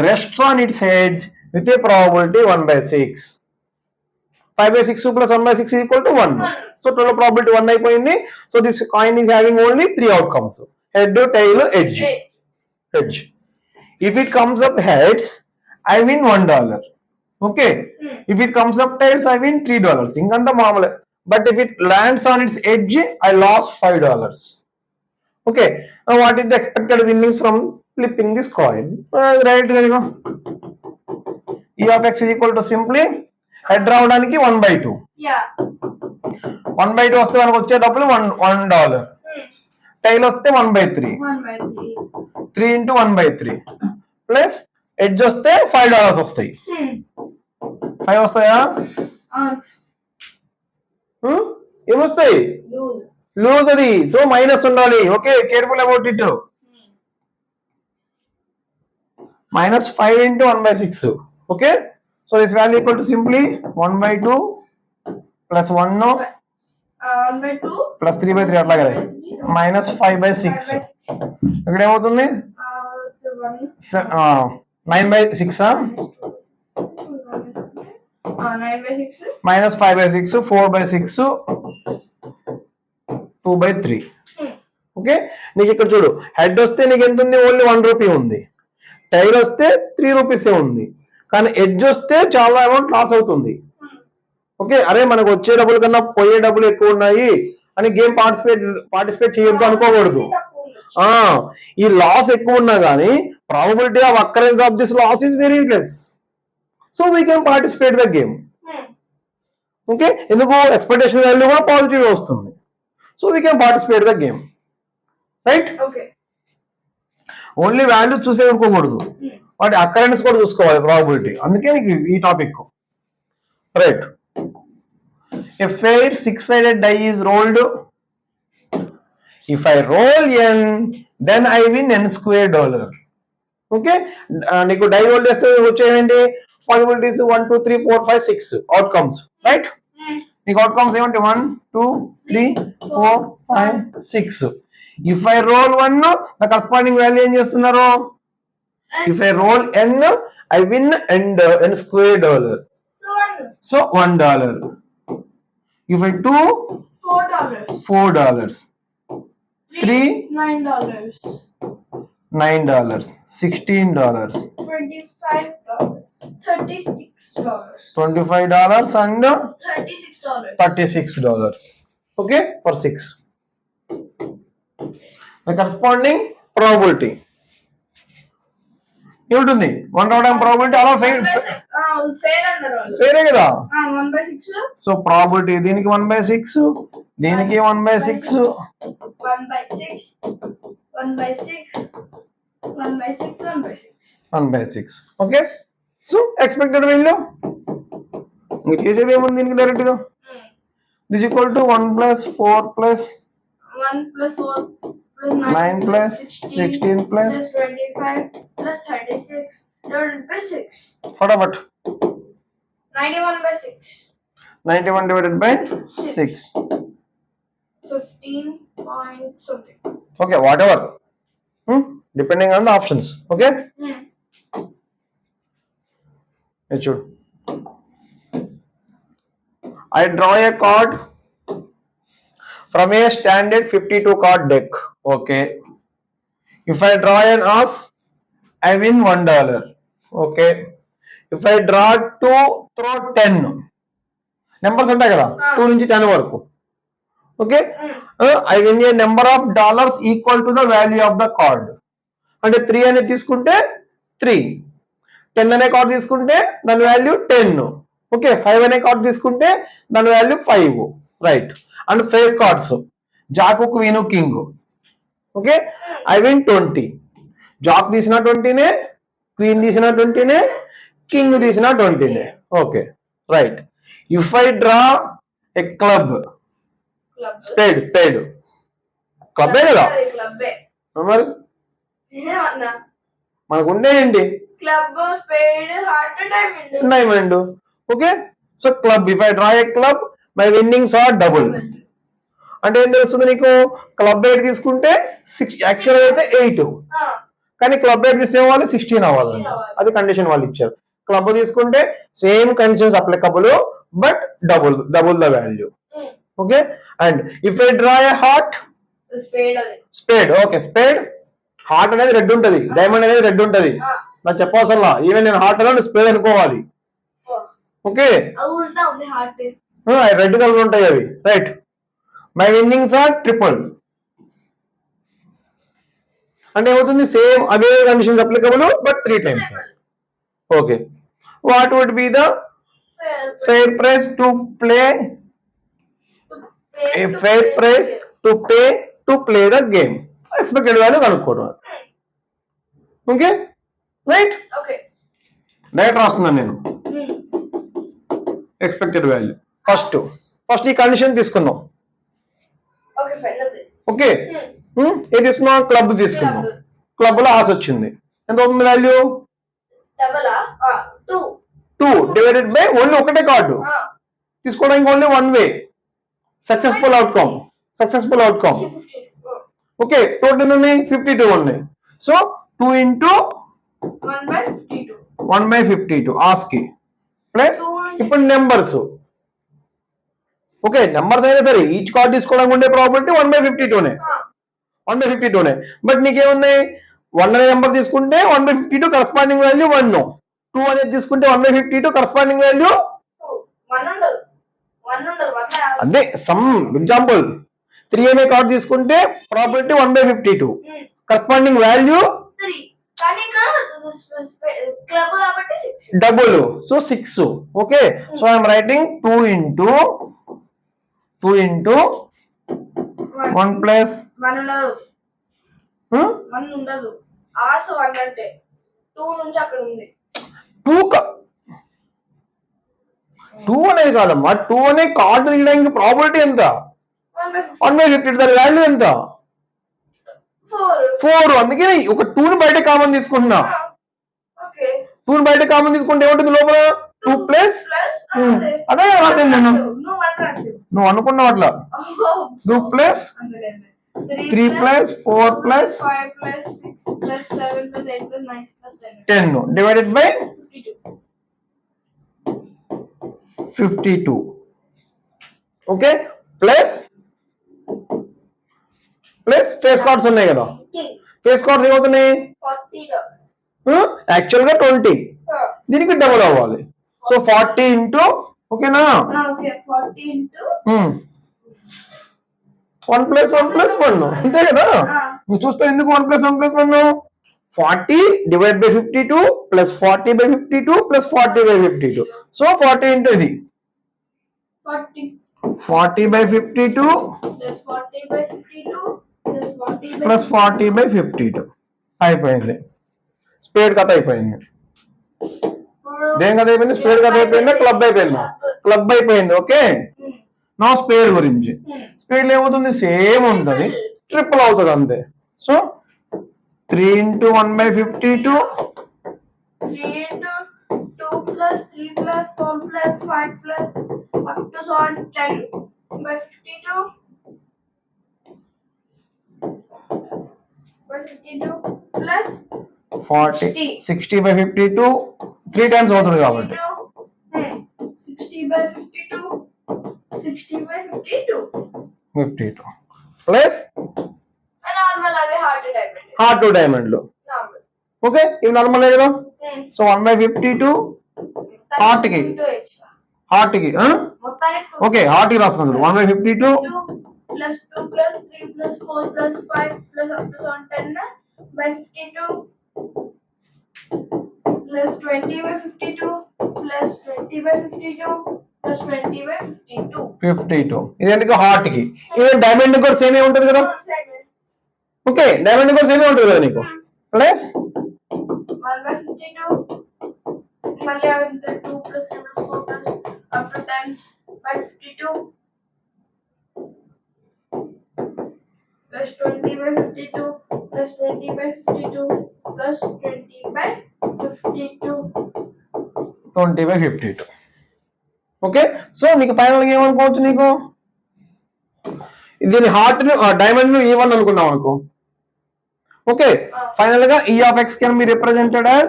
Speaker 1: rest on it's heads with a probability 1 by 6. 5 by 6 plus 1 by 6 is equal to 1. So total probability 1 అయిపోయింది. So this coin is having only 3 outcomes: head, tail, edge. If it comes up heads, I win $1. Okay, if it comes up tails, I win $3. Inganta maamule. But if it lands on its edge, I lost $5. Okay, now what is the expected winnings from flipping this coin? Right, E of x is equal to simply head రావడానికి 1 by 2. 1 by 2 వస్తే మనకు వచ్చే డబ్బులు $1. Tile వస్తే 1 by 3. 3 into 1 by 3 plus edge వస్తే $5 వస్తాయి. 5 వస్తాయా? ఏమొస్తాయి? లూజ్ అది. సో మైనస్ ఉండాలి. Okay, careful about it. -5 into 1 by 6. Okay, so this value equal to simply 1 by 2 plus 1
Speaker 2: 1 by 2
Speaker 1: plus 3 by 3 అట్లా కదా, -5 by 6. ఇక్కడ ఏమవుతుంది? 9 by 6.
Speaker 2: 9 by 6
Speaker 1: -5 by 6, 4 by 6, 2 by 3. Okay, నీకు ఇక్కడ చూడు, హెడ్ వస్తే నీకు ఎంత ఉంది? ఓన్లీ 1 రూపీ ఉంది. టైల్ వస్తే 3 రూపీస్ ఉంది. కానీ ఎడ్జ్ వస్తే చాలా అమౌంట్ లాస్ అవుతుంది. ఓకే, అరే మనకు వచ్చే డబ్బుల కన్నా పోయే డబ్బులు ఎక్కువ ఉన్నాయి అని గేమ్ పార్టిసిపేట్ చేయొద్దు అనుకోకూడదు. ఈ లాస్ ఎక్కువ ఉన్నా కానీ probability of occurrence of this loss is very less. So we can participate the game. Okay, ఎందుకు? ఎక్స్పెక్టేషన్ వాల్యూ కూడా పాజిటివ్ వస్తుంది. So we can participate the game. Right, only value చూసే అనుకోకూడదు, వాటి అకరెన్స్ కూడా చూసుకోవాలి ప్రాబబిలిటీ. అందుకే నీకు ఈ topic. Right, a fair 6-sided die is rolled. If I roll n, then I win n square $. Okay, నీకు డై రోల్ చేస్తే వచ్చేయండి పాసిబిలిటీస్ 1 2 3 4 5 6 అవుట్కమ్స్. రైట్, నీకు అవుట్కమ్స్ ఏమంటే 1 2 3 4 5 6. If I roll 1, the corresponding value ఏం చేస్తున్నారు? If I roll n, I win n square dollar.
Speaker 2: $1.
Speaker 1: So $1. If I do
Speaker 2: $4.
Speaker 1: $4, 3
Speaker 2: $9.
Speaker 1: $9, $16,
Speaker 2: $25. $36.
Speaker 1: $25 and
Speaker 2: $36.
Speaker 1: $36. Okay, for 6. The corresponding probability. ఏముంటుంది 1 రావడం probability అలా
Speaker 2: fair అన్నారు వాళ్ళు.
Speaker 1: ఫేరే కదా.
Speaker 2: 1/6.
Speaker 1: సో ప్రాబిలిటీ దీనికి 1/6, దీనికి 1/6,
Speaker 2: 1/6. 1/6. 1/6. 1/6.
Speaker 1: 1/6. ఓకే, సో ఎక్స్పెక్టెడ్ వాల్యూ ఇంక చేసేది ఏముంది దీనికి డైరెక్ట్ గా this equal to 1 + 4 +
Speaker 2: 1 + 4 +
Speaker 1: 9 + 16
Speaker 2: + 25 + 36 divided by 6.
Speaker 1: ఫటాఫట్
Speaker 2: 91/6.
Speaker 1: 91 divided by 6.
Speaker 2: 15 point something.
Speaker 1: Okay, whatever. Depending on the options. Okay. It should. I draw a card from a standard 52 card deck. Okay. If I draw an ace, I win $1. Okay. If I draw 2, throw 10. Numbers ఉంటాయి కదా 2 నుంచి 10 వరకు. Okay. I win a number of dollars equal to the value of the card. అంటే 3 అనేది తీసుకుంటే 3, 10 అనే card తీసుకుంటే దాని వాల్యూ 10. ఓకే, 5 అనే కార్డ్ తీసుకుంటే దాని value 5. Right. And face cards jack queen king. Okay, I win 20. Jack తీసిన 20నే, క్వీన్ తీసిన 20నే, కింగ్ తీసిన 20నే. Okay, right. If I draw a club, spade క్లబ్బే కదా మరి మనకు ఉండేయండి
Speaker 2: club, spade, heart,
Speaker 1: diamond. Okay, so club, if I draw a club my winnings are double. అంటే ఏం తెలుస్తుంది నీకు, క్లబ్ 8 తీసుకుంటే 6 యాక్చువల్ అయితే 8, కానీ క్లబ్ 8 తీస్తే వాళ్ళు 16 అవ్వాలంట. అది కండిషన్ వాళ్ళు ఇచ్చారు. క్లబ్ తీసుకుంటే same conditions applicable, but double the value. Okay, and if I draw a heart, spade. Okay, spade, heart అనేది రెడ్ ఉంటది, డైమండ్ అనేది రెడ్ ఉంటది. నాకు చెప్పవసరలా, ఈవెన్ నేను హార్ట్ అలా స్పేడ్ అనుకోవాలి. ఓకే, రెడ్ కలర్ ఉంటాయి అవి. Right. My winnings are triple. అంటే ఏమవుతుంది, సేమ్ అదే conditions applicable, but 3 times. Okay, what would be the fair price to play, a fair price to pay to play the game. Expected value కనుక్కోవడం. Okay, right. Direct రాస్తున్నాను నేను expected value. First ఈ condition తీసుకుందాం. Okay, ఏది తీసుకున్నాం, club తీసుకున్నాం. Club లో ఆశ వచ్చింది, ఎంత అవుతుంది వాల్యూ, 2 డివైడెడ్ బై ఓన్లీ ఒకటే కార్డు తీసుకోవడానికి only 1 way. Successful outcome. Okay, total ఉన్నాయి 52 ఉన్నాయి. సో 2 into 1/52 ఆస్కి ప్లస్ ఇప్పుడు నెంబర్స్. ఓకే, నెంబర్స్ అయినా సరే ఈచ్ కార్డ్ తీసుకోవడానికి ఉండే ప్రాబిలిటీ 1/52నే. బట్ నీకేమున్నాయి, 1 అనే నెంబర్ తీసుకుంటే 1/52 కరస్పాండింగ్ వాల్యూ 1, 2 అనేది తీసుకుంటే 1/52 కరస్పాండింగ్ వాల్యూ. అదే సమ్ ఎగ్జాంపుల్, 3 అనే కార్డ్ తీసుకుంటే probability 1/52 corresponding value double, so 6. Okay, so I'm writing 2 into 1 plus
Speaker 2: 1 ఉండదు. ఆశ 1 అంటే 2 నుంచి అక్కడ ఉంది.
Speaker 1: 2 అనేది కాదమ్మా, 2 అనే కార్డు తీయడానికి ప్రాబిలిటీ ఎంత, 1/50. దాని వాల్యూ ఎంత, 4. అందుకే ఒక 2ని బయట కామన్ తీసుకుంటున్నా. 2ని బయట కామన్ తీసుకుంటే ఏముంటుంది లోపల, 2 ప్లస్ అదే రాసింది నేను. నువ్వు అనుకున్నావు అట్లా 2 plus 3 plus 4 plus
Speaker 2: 5 plus 6 plus 7 plus 8 plus 9 plus 10.
Speaker 1: 10 divided by
Speaker 2: 52.
Speaker 1: 52. Okay, plus face cards ఉన్నాయి కదా, ఫేస్ కార్డ్స్ ఏమవుతున్నాయి,
Speaker 2: $40.
Speaker 1: యాక్చువల్ గా 20, దీనికి డబుల్ అవ్వాలి. సో 40 ఇంటూ, ఓకేనా,
Speaker 2: Okay, 40 into
Speaker 1: 1 plus 1 plus 1 అంతే కదా. నువ్వు చూస్తావు ఎందుకు 1 plus 1 plus 1, 40 divided by 52 plus 40 by 52 plus 40 by 52. So 40 into ఇది
Speaker 2: 40
Speaker 1: 40 by 52
Speaker 2: plus 40 by 52 plus 40 by
Speaker 1: plus 40 by 52 అయిపోయింది. స్పేడ్ కథ అయిపోయింది. దేని కథ అయిపోయింది, స్పేడ్ కథ అయిపోయిందా, క్లబ్ అయిపోయిందా, క్లబ్ అయిపోయింది. ఓకే, నా స్పేడ్ గురించి, స్పేడ్ ఏమవుతుంది, సేమ్ ఉంటుంది, ట్రిపుల్ అవుతుంది అంతే. So 3 into 1 by 52
Speaker 2: 3 into 2 plus 3 plus 4 plus 5 plus up to so on 10 by 52 by 52 plus
Speaker 1: 40 60 by 52 3 times అవుతుంది కాబట్టి
Speaker 2: 60 by 52 60 by 52
Speaker 1: 52 ప్లస్
Speaker 2: నార్మల్ అవి
Speaker 1: హార్ట్ టు డైమండ్లు.
Speaker 2: నార్మల్.
Speaker 1: ఓకే, ఇవి నార్మల్ కదా. సో 1 by 52 హార్ట్ కి okay, heart కి రాస్తున్నాను. 1 by 52
Speaker 2: plus 2 plus 3 plus 4 plus 5 plus up to 10 by 52 plus 20 by 52 plus 20 by 52 plus 20 by 52.
Speaker 1: ఇది ఎందుకు హార్ట్ కి, ఇది డైమండ్ కూడా సేమ్ ఉంటుంది కదా. ఓకే, డైమండ్ కూడా సేమ్ ఉంటుంది కదా నీకు. ప్లస్
Speaker 2: 1 by 52 మళ్ళీ 2 plus 3 plus 4 plus up to 10 by 52 plus 20 by 52 plus 20 by 52 plus 20 by 52.
Speaker 1: 20 by 52. Okay, so నీకు ఫైనల్ గా ఏమనుకోవచ్చు, నీకు దీని హార్ట్ డైమండ్ E1 అనుకున్నాం అనుకో. ఓకే, ఫైనల్ గా E of x can be represented as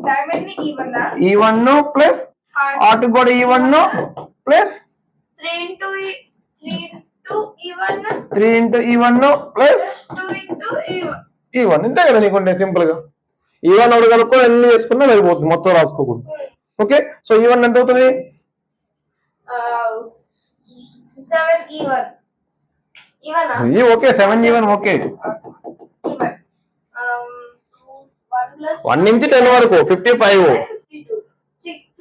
Speaker 2: Diamond ni
Speaker 1: E1 plus heart కూడా E1 plus
Speaker 2: 3 into E1
Speaker 1: plus
Speaker 2: 2 into E1.
Speaker 1: E1 ఇంతే కదా నీకుండే సింపుల్ గా. E1 ఒకటి కనుక్కో, ఎన్ని చేసుకున్నా వెళ్ళిపోతుంది, మొత్తం రాసుకోకూడదు. ఓకే, సో E1 ఎంత అవుతుంది,
Speaker 2: 7 E1.
Speaker 1: Okay 7 E1 okay. 1 నుంచి 10 వరకు 55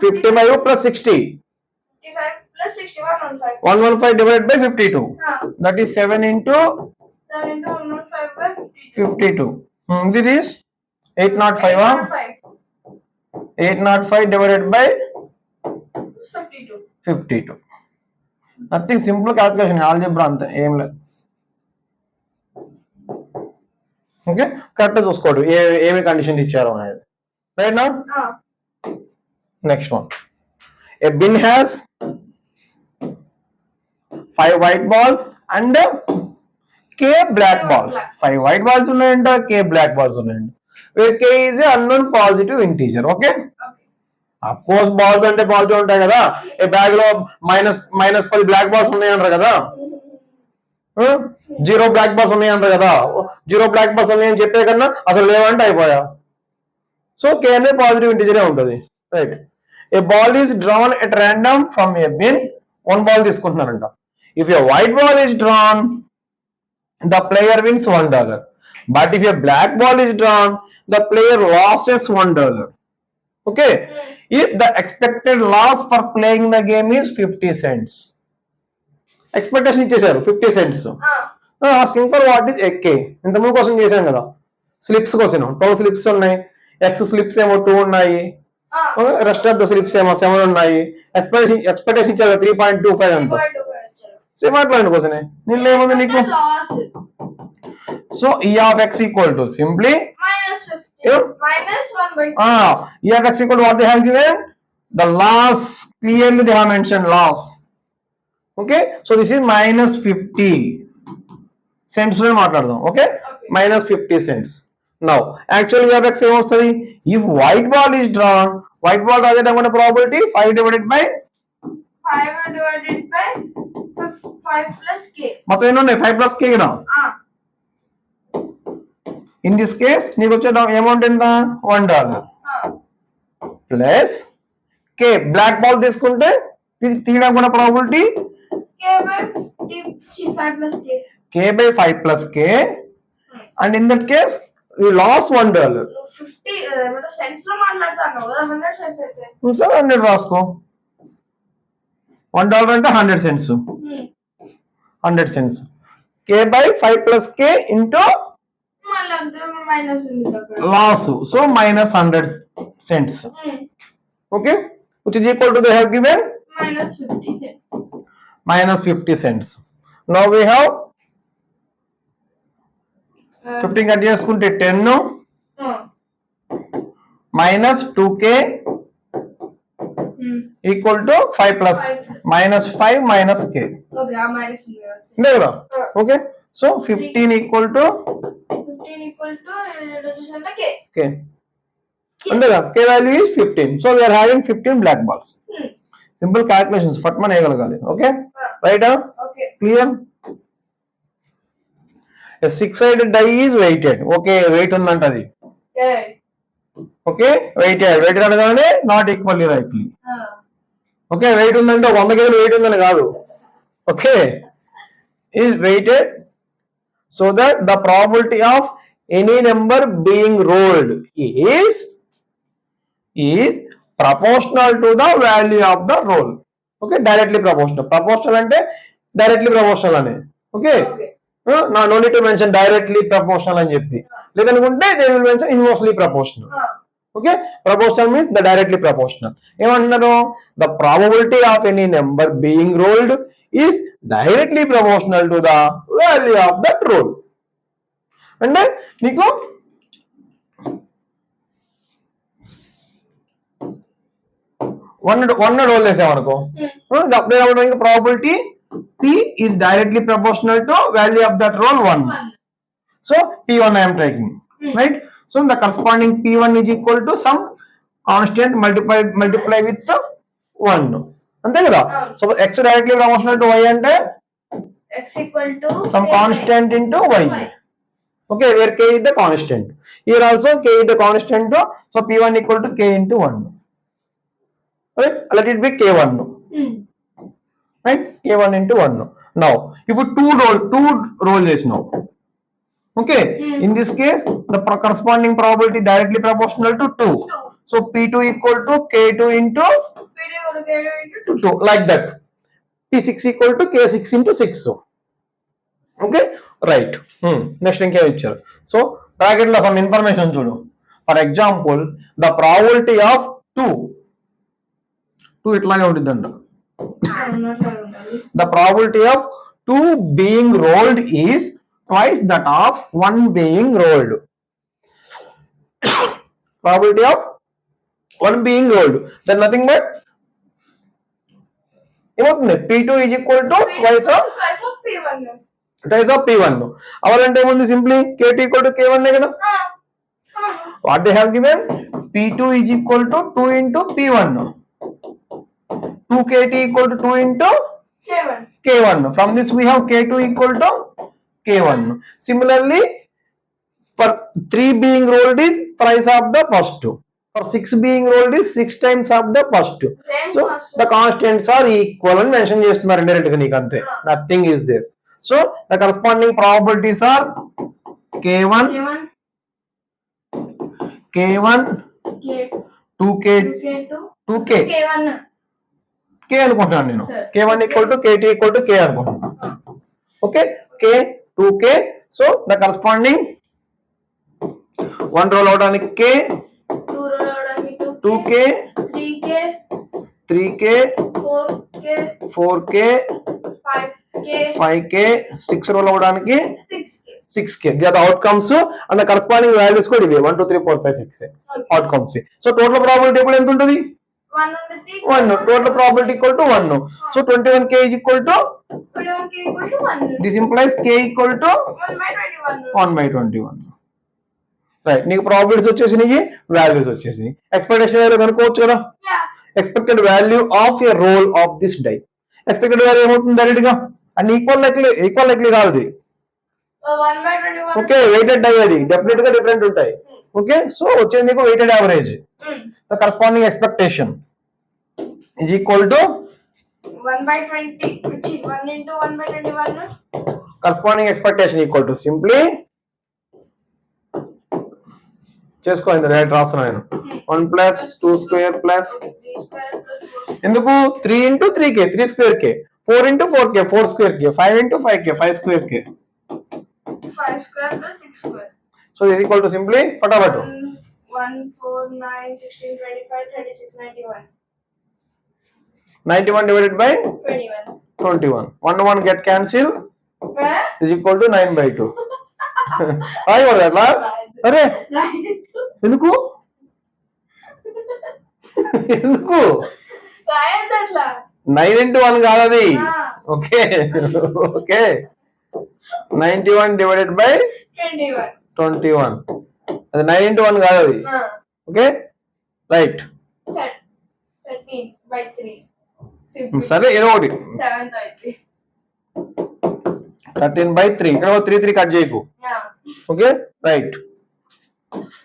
Speaker 1: 55 plus 60
Speaker 2: 55 plus 60 115.
Speaker 1: 115 divided by 52 that is 7 into
Speaker 2: 7 into 115 by
Speaker 1: 52. This is 805 805 divided by 52. Nothing, simple calculation, algebra అంతే, ఏం లేదు. ఓకే, కరెక్ట్ చూసుకోండి ఏమి కండిషన్ ఇచ్చారో అనేది. రైట్ నా next one, a bin has 5 white balls and k black balls. 5 white balls ఉన్నాయంట, k black balls ఉన్నాయంట. where k is a unknown positive integer. Okay, of course balls అంటే positive ఉంటాయి కదా. ఏ బ్యాగ్ లో -10 black balls ఉన్నాయంటారు కదా, 0 black balls ఉన్నాయంటారు కదా. 0 black balls ఉన్నాయని చెప్పే కన్నా అసలు లేవంటే అయిపోయా. సో k అనేది పాజిటివ్ ఇంటిజరే ఉంటుంది. Right, a ball is drawn at random from a bin. 1 ball తీసుకుంటున్నారంట. If a white ball is drawn the player wins $1, but if a black ball is drawn the player loses $1. Okay, if the expected loss for playing the game is 50 cents, expectation ఇచ్చేసారు 50 cents. asking for what is k. ఇంతకుముందు question చేశాం కదా, slips కోసం 12 slips ఉన్నాయి, x slips ఏమో 2 ఉన్నాయి, rest of the slips ఏమో 7 ఉన్నాయి. ఎక్స్పెక్టేషన్ ఇచ్చారు 3.25 అంత. సేమ్ అట్లాంటి క్వశ్చన్ నిన్న ఏముంది నీకు. So E of x equal to simply
Speaker 2: minus 1 by 2.
Speaker 1: E of x equal to what they have given, the loss, clearly they have mentioned loss. Okay, so this is -50. Cents లో మాట్లాడదాం. Okay,
Speaker 2: Okay.
Speaker 1: -50 cents. Now actually FX ఏమొస్తుంది? If white ball is drawn, white ball రాసేటప్పుడు probability 5 divided by
Speaker 2: 5 divided by 5 plus k.
Speaker 1: మొత్తం ఎన్ని ఉన్నాయి? 5 plus k కదా.
Speaker 2: Ah.
Speaker 1: In this case నీకు వచ్చే అమౌంట్ ఎంత? $1
Speaker 2: Ah.
Speaker 1: Plus k. Black ball తీసుకుంటే తీయడం కూడా probability
Speaker 2: K by 5 plus k.
Speaker 1: k by 5 plus k. And in that case you lost $1.
Speaker 2: 50 मतलब cents లో మాట్లాడతాను కదా 100 cents అయితే.
Speaker 1: సరే 100 రాసుకో. $1 అంటే 100 cents. 100 cents. k by 5 plus k into
Speaker 2: మళ్ళీ అంతే మైనస్ ఉంది అక్కడ.
Speaker 1: loss. So minus 100 cents. Okay, which is equal to they have given
Speaker 2: -50 cents.
Speaker 1: -50 cents. Now we have 50 cut చేసుకుంటే 10 minus 2k equal to 5 plus -5 minus k.
Speaker 2: Okay ఆ minus ఉంది కదా.
Speaker 1: అంతే కదా. Okay, so 15 equal to
Speaker 2: 15 equal to చూసంటే k.
Speaker 1: k. అంతే కదా, k value is 15. So we are having 15 black balls. Simple calculations ఫట్ మన వేయగలగాలి. Okay, right?
Speaker 2: Okay.
Speaker 1: Clear? A six-sided die is weighted. Okay, weight ఉందంట అది.
Speaker 2: Okay.
Speaker 1: ఓకే, వెయిటెడ్ అనగానే not equally rightly. Okay, weight ఉందంటే 100 కేజీలు వెయిట్ ఉందని కాదు. Okay, is weighted so that the probability of any number being rolled is proportional to the value of the roll. Okay, directly proportional. Proportional అంటే directly proportional అనే. Okay, no need to mention directly proportional అని చెప్పి, లేదనుకుంటే they will mention inversely proportional. Okay, proportional means the directly proportional. ఏమంటున్నారు? The probability of any number being rolled is directly proportional to the value of that roll. అంటే నీకు 100 role వేసామనుకో, అప్పుడు ఏమంటారు? Probability P is directly proportional to value of that roll 1. So P1 I am taking, right? So the corresponding P1 is equal to some constant multiply with 1. అంతే కదా. So X directly proportional to Y అంటే
Speaker 2: X equal to
Speaker 1: some constant into Y. Okay, where K is the constant. Here also K is the constant. So P1 equal to K into 1. Right? Let it be K1. Right? K1 into 1. Now, if you two roll చేసినావు, okay, in this case the corresponding probability directly proportional to 2. So P2 equal to K2 into 2, like that. P6 equal to K6 into 6. Okay, right. Next ఇంకేం ఇచ్చారు? So bracket లో some information చూడు. For example, the probability of 2 ఇట్లాగే ఉంటుందంట. The probability of 2 being rolled is twice that of 1 being rolled. Probability of 1 being rolled, then nothing but ఏమవుతుంది? P2 is equal to twice of P1. అవ్వాలంటే ఏముంది? Simply K2 equal to K1 కదా. What they have given? P2 is equal to 2 into P1. 2KT equal to 2 into K1. From this we have K2 equal to K1. Similarly, for 3 being rolled is thrice of the first. For 6 being rolled is 6 times of the first. So the constants are equal and mention చేస్తున్నారు indirect గా నీకు అంతే. Nothing is there. So the corresponding probabilities are K1, 2K, K అనుకుంటున్నాను నేను. K1 equal to KT equal to K అనుకుంటున్నాను. Okay, K, 2K. So the corresponding 1 roll అవడానికి K, 2K, 3K, 4K, 5K, 6 roll అవడానికి 6K. They are the outcomes and the corresponding values కూడా ఇవే 1 2 3 4 5 6 outcomes. So total probability ఇప్పుడు ఎంత ఉంటుంది?
Speaker 2: 1 ఉండేది.
Speaker 1: 1. Total probability equal to 1. So 21k is equal to
Speaker 2: 21k equal to 1.
Speaker 1: this implies k equal to
Speaker 2: 1/21.
Speaker 1: 1/21. Right, నీకు probabilities వచ్చేసినాయి, values వచ్చేసినాయి. Expectation value కనుక్కోవచ్చు కదా.
Speaker 2: Yeah.
Speaker 1: Expected value of a roll of this die. Expected value ఏమవుతుంది direct గా, and equal likely కాదు ఇది.
Speaker 2: 1/21.
Speaker 1: Okay, weighted die అది డెఫినెట్ గా డిఫరెంట్ ఉంటాయి. ఓకే, సో వచ్చేది నీకు weighted average. The corresponding expectation is equal to
Speaker 2: 1/20, which is 1 into 1/21.
Speaker 1: corresponding expectation equal to simply చేసుకోండి, రైట్ రాస్తున్నాను నేను. 1 plus 2 square plus
Speaker 2: 3 square plus 4
Speaker 1: ఎందుకు 3 into 3k 3 square k, 4 into 4k 4 square k, 5 into 5k 5 square k.
Speaker 2: 5 square plus 6 square.
Speaker 1: So this is equal to simply fatabat
Speaker 2: 1, 4, 9, 16, 25, 36, 91.
Speaker 1: 91 divided by
Speaker 2: 21.
Speaker 1: 21. 1 1 get cancel
Speaker 2: Where?
Speaker 1: is equal to 9/2. రాయకూడదు అట్లా. అరే ఎందుకు ఎందుకు
Speaker 2: రాయదట్లా
Speaker 1: 9 into 1 కాదు అది. Okay okay 91 divided by
Speaker 2: 21.
Speaker 1: 21 అది 9 into 1 కాదు అది. Okay right,
Speaker 2: 13/3.
Speaker 1: సరే ఏదో ఒకటి
Speaker 2: 7/3.
Speaker 1: 13/3. ఇక్కడ 3 3 కట్ చేయకు.
Speaker 2: Yeah.
Speaker 1: ఓకే రైట్,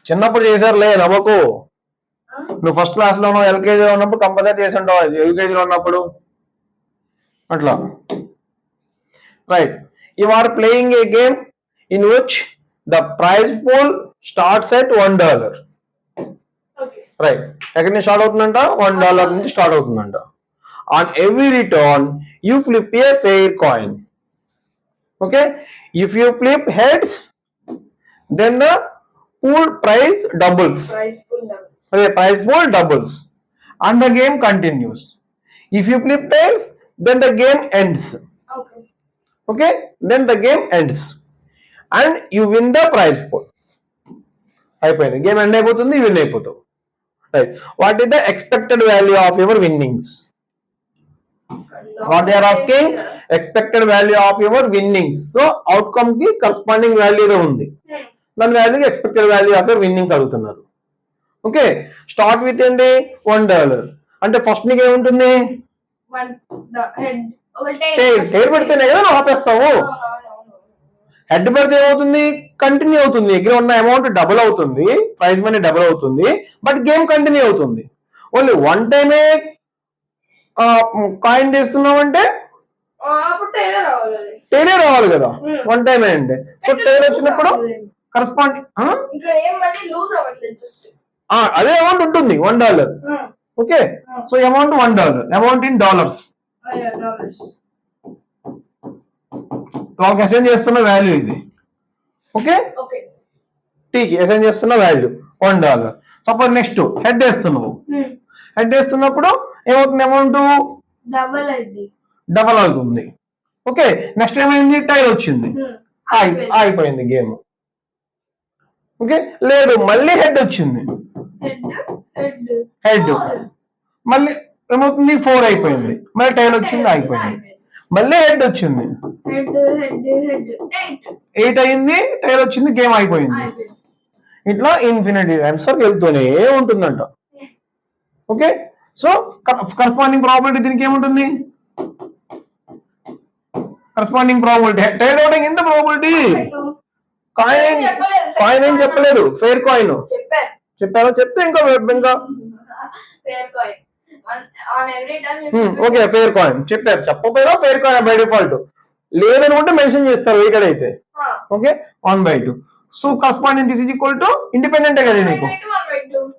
Speaker 1: చిన్నప్పుడు చేశారులే నవ్వకు. నువ్వు ఫస్ట్ క్లాస్ లోనో ఎల్కేజీలో ఉన్నప్పుడు కంపల్సరీ చేసి ఉంటావు, యూకేజీలో ఉన్నప్పుడు అట్లా. Right, you are playing a game in which the prize pool starts at $1.
Speaker 2: Okay.
Speaker 1: Right, ఎక్కడి నుంచి స్టార్ట్ అవుతుందంట, $1 నుంచి స్టార్ట్ అవుతుందంట. On every return you flip a fair coin. Okay, if you flip heads then the pool price doubles.
Speaker 2: Price pool doubles.
Speaker 1: Okay, price pool doubles and the game continues. If you flip tails then the game ends.
Speaker 2: Okay.
Speaker 1: Okay, then the game ends and you win the prize pool. అయిపోయింది, game end అయిపోతుంది, win అయిపోతావు. Right, what is the expected value of your winnings? What they are asking, expected value of your winnings. So outcome ki corresponding value లో ఉంది, దాని value expected value of your winnings అడుగుతున్నారు. Okay, start with ఏంటి $1 అంటే first నీకు ఏముంటుంది,
Speaker 2: One head. Okay,
Speaker 1: tile పెడితేనే కదా నువ్వు ఆపేస్తావు.
Speaker 2: No.
Speaker 1: హెడ్ పెడితే ఏమవుతుంది, కంటిన్యూ అవుతుంది, దగ్గర ఉన్న అమౌంట్ డబుల్ అవుతుంది, ప్రైజ్ మనీ డబుల్ అవుతుంది, బట్ గేమ్ కంటిన్యూ అవుతుంది. ఓన్లీ వన్ టైమే కాయిన్ చేస్తున్నావు అంటే
Speaker 2: అప్పుడు టైలర్ రావాలి అది.
Speaker 1: టైలర్ రావాలి కదా, వన్ టైమే అండి. సో టైలర్ వచ్చినప్పుడు కరస్పాండింగ్
Speaker 2: ఇక్కడ ఏం మనీ లూజ్ అవ్వట్లేదు, జస్ట్
Speaker 1: అదే అమౌంట్ ఉంటుంది $1. Okay, so amount $1, amount in dollars.
Speaker 2: Dollars.
Speaker 1: వాళ్ళకి అసైన్ చేస్తున్న వాల్యూ ఇది. Okay,
Speaker 2: okay.
Speaker 1: టీకి అసైన్ చేస్తున్న వాల్యూ $1. సపోజ్ నెక్స్ట్ హెడ్ వేస్తున్నావు, హెడ్ వేస్తున్నప్పుడు ఏమవుతుంది, అమౌంట్
Speaker 2: డబల్ అయింది,
Speaker 1: డబల్ అవుతుంది. ఓకే, నెక్స్ట్ ఏమైంది, టైల్ వచ్చింది, ఆగిపోయింది గేమ్. ఓకే, లేదు మళ్ళీ హెడ్ వచ్చింది, హెడ్ మళ్ళీ ఏమవుతుంది, 4 అయిపోయింది, మళ్ళీ టైల్ వచ్చింది, ఆగిపోయింది. మళ్ళీ హెడ్ వచ్చింది, 8 అయింది, టైల్ వచ్చింది, గేమ్ అయిపోయింది. ఇట్లా ఇన్ఫినిటీ టైమ్స్ వరకు వెళ్తూనే ఉంటుందంట. ఓకే, సో కరస్పాండింగ్ ప్రాబిలిటీ దీనికి ఏముంటుంది, corresponding probability tail outing in the probability. Coin ఏం చెప్పలేదు, ఫెయిర్ కాయిన్ చెప్పారా, చెప్తే ఇంకా ఓకే ఫెయిర్ కాయిన్ చెప్పారు, చెప్పకపోయినా ఫెయిర్ కాయిన్ బై డిఫాల్ట్, లేదనుకుంటే మెన్షన్ చేస్తారు ఇక్కడైతే. Okay, 1/2. So corresponding this is equal to ఇండిపెండెంటే కదా నీకు,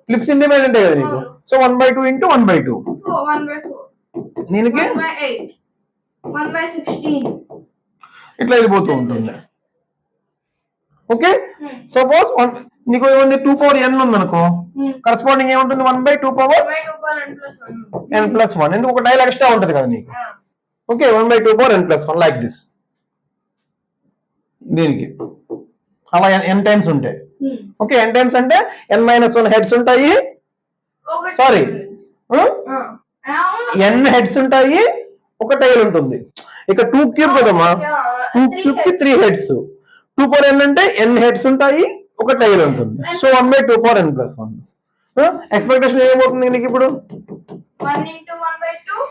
Speaker 1: ఫ్లిప్స్ ఇండిపెండెంటే కదా నీకు. సో 1/2 ఇంటూ 1/2 దీనికి ఇట్లా వెళ్ళిపోతూ ఉంటుంది. ఓకే, సపోజ్ నీకు ఏముంది 2 power n ఉంది అనుకో, కరస్పాండింగ్ ఏముంటుంది 1/2 power n+1. ఎందుకు ఒక టైల్ ఎక్స్ట్రా ఉంటది కదా నీకు. Okay, 1/2 power n+1 like this. దీనికి అలా n టైమ్స్ ఉంటాయి. ఓకే, n టైమ్స్ అంటే n-1 హెడ్స్ ఉంటాయి, సారీ n హెడ్స్ ఉంటాయి, ఒక టైల్ ఉంటుంది. ఇక 2 క్యూబ్ కదమ్మా, 2 క్యూబ్ కి 3 హెడ్స్. 2 పవర్ n అంటే n హెడ్స్ ఉంటాయి, ఒక టైల్ ఉంటుంది. So 1/2 power n plus 1. Expectation ఏమవుతుంది నీకు ఇప్పుడు?
Speaker 2: 1 into 1/2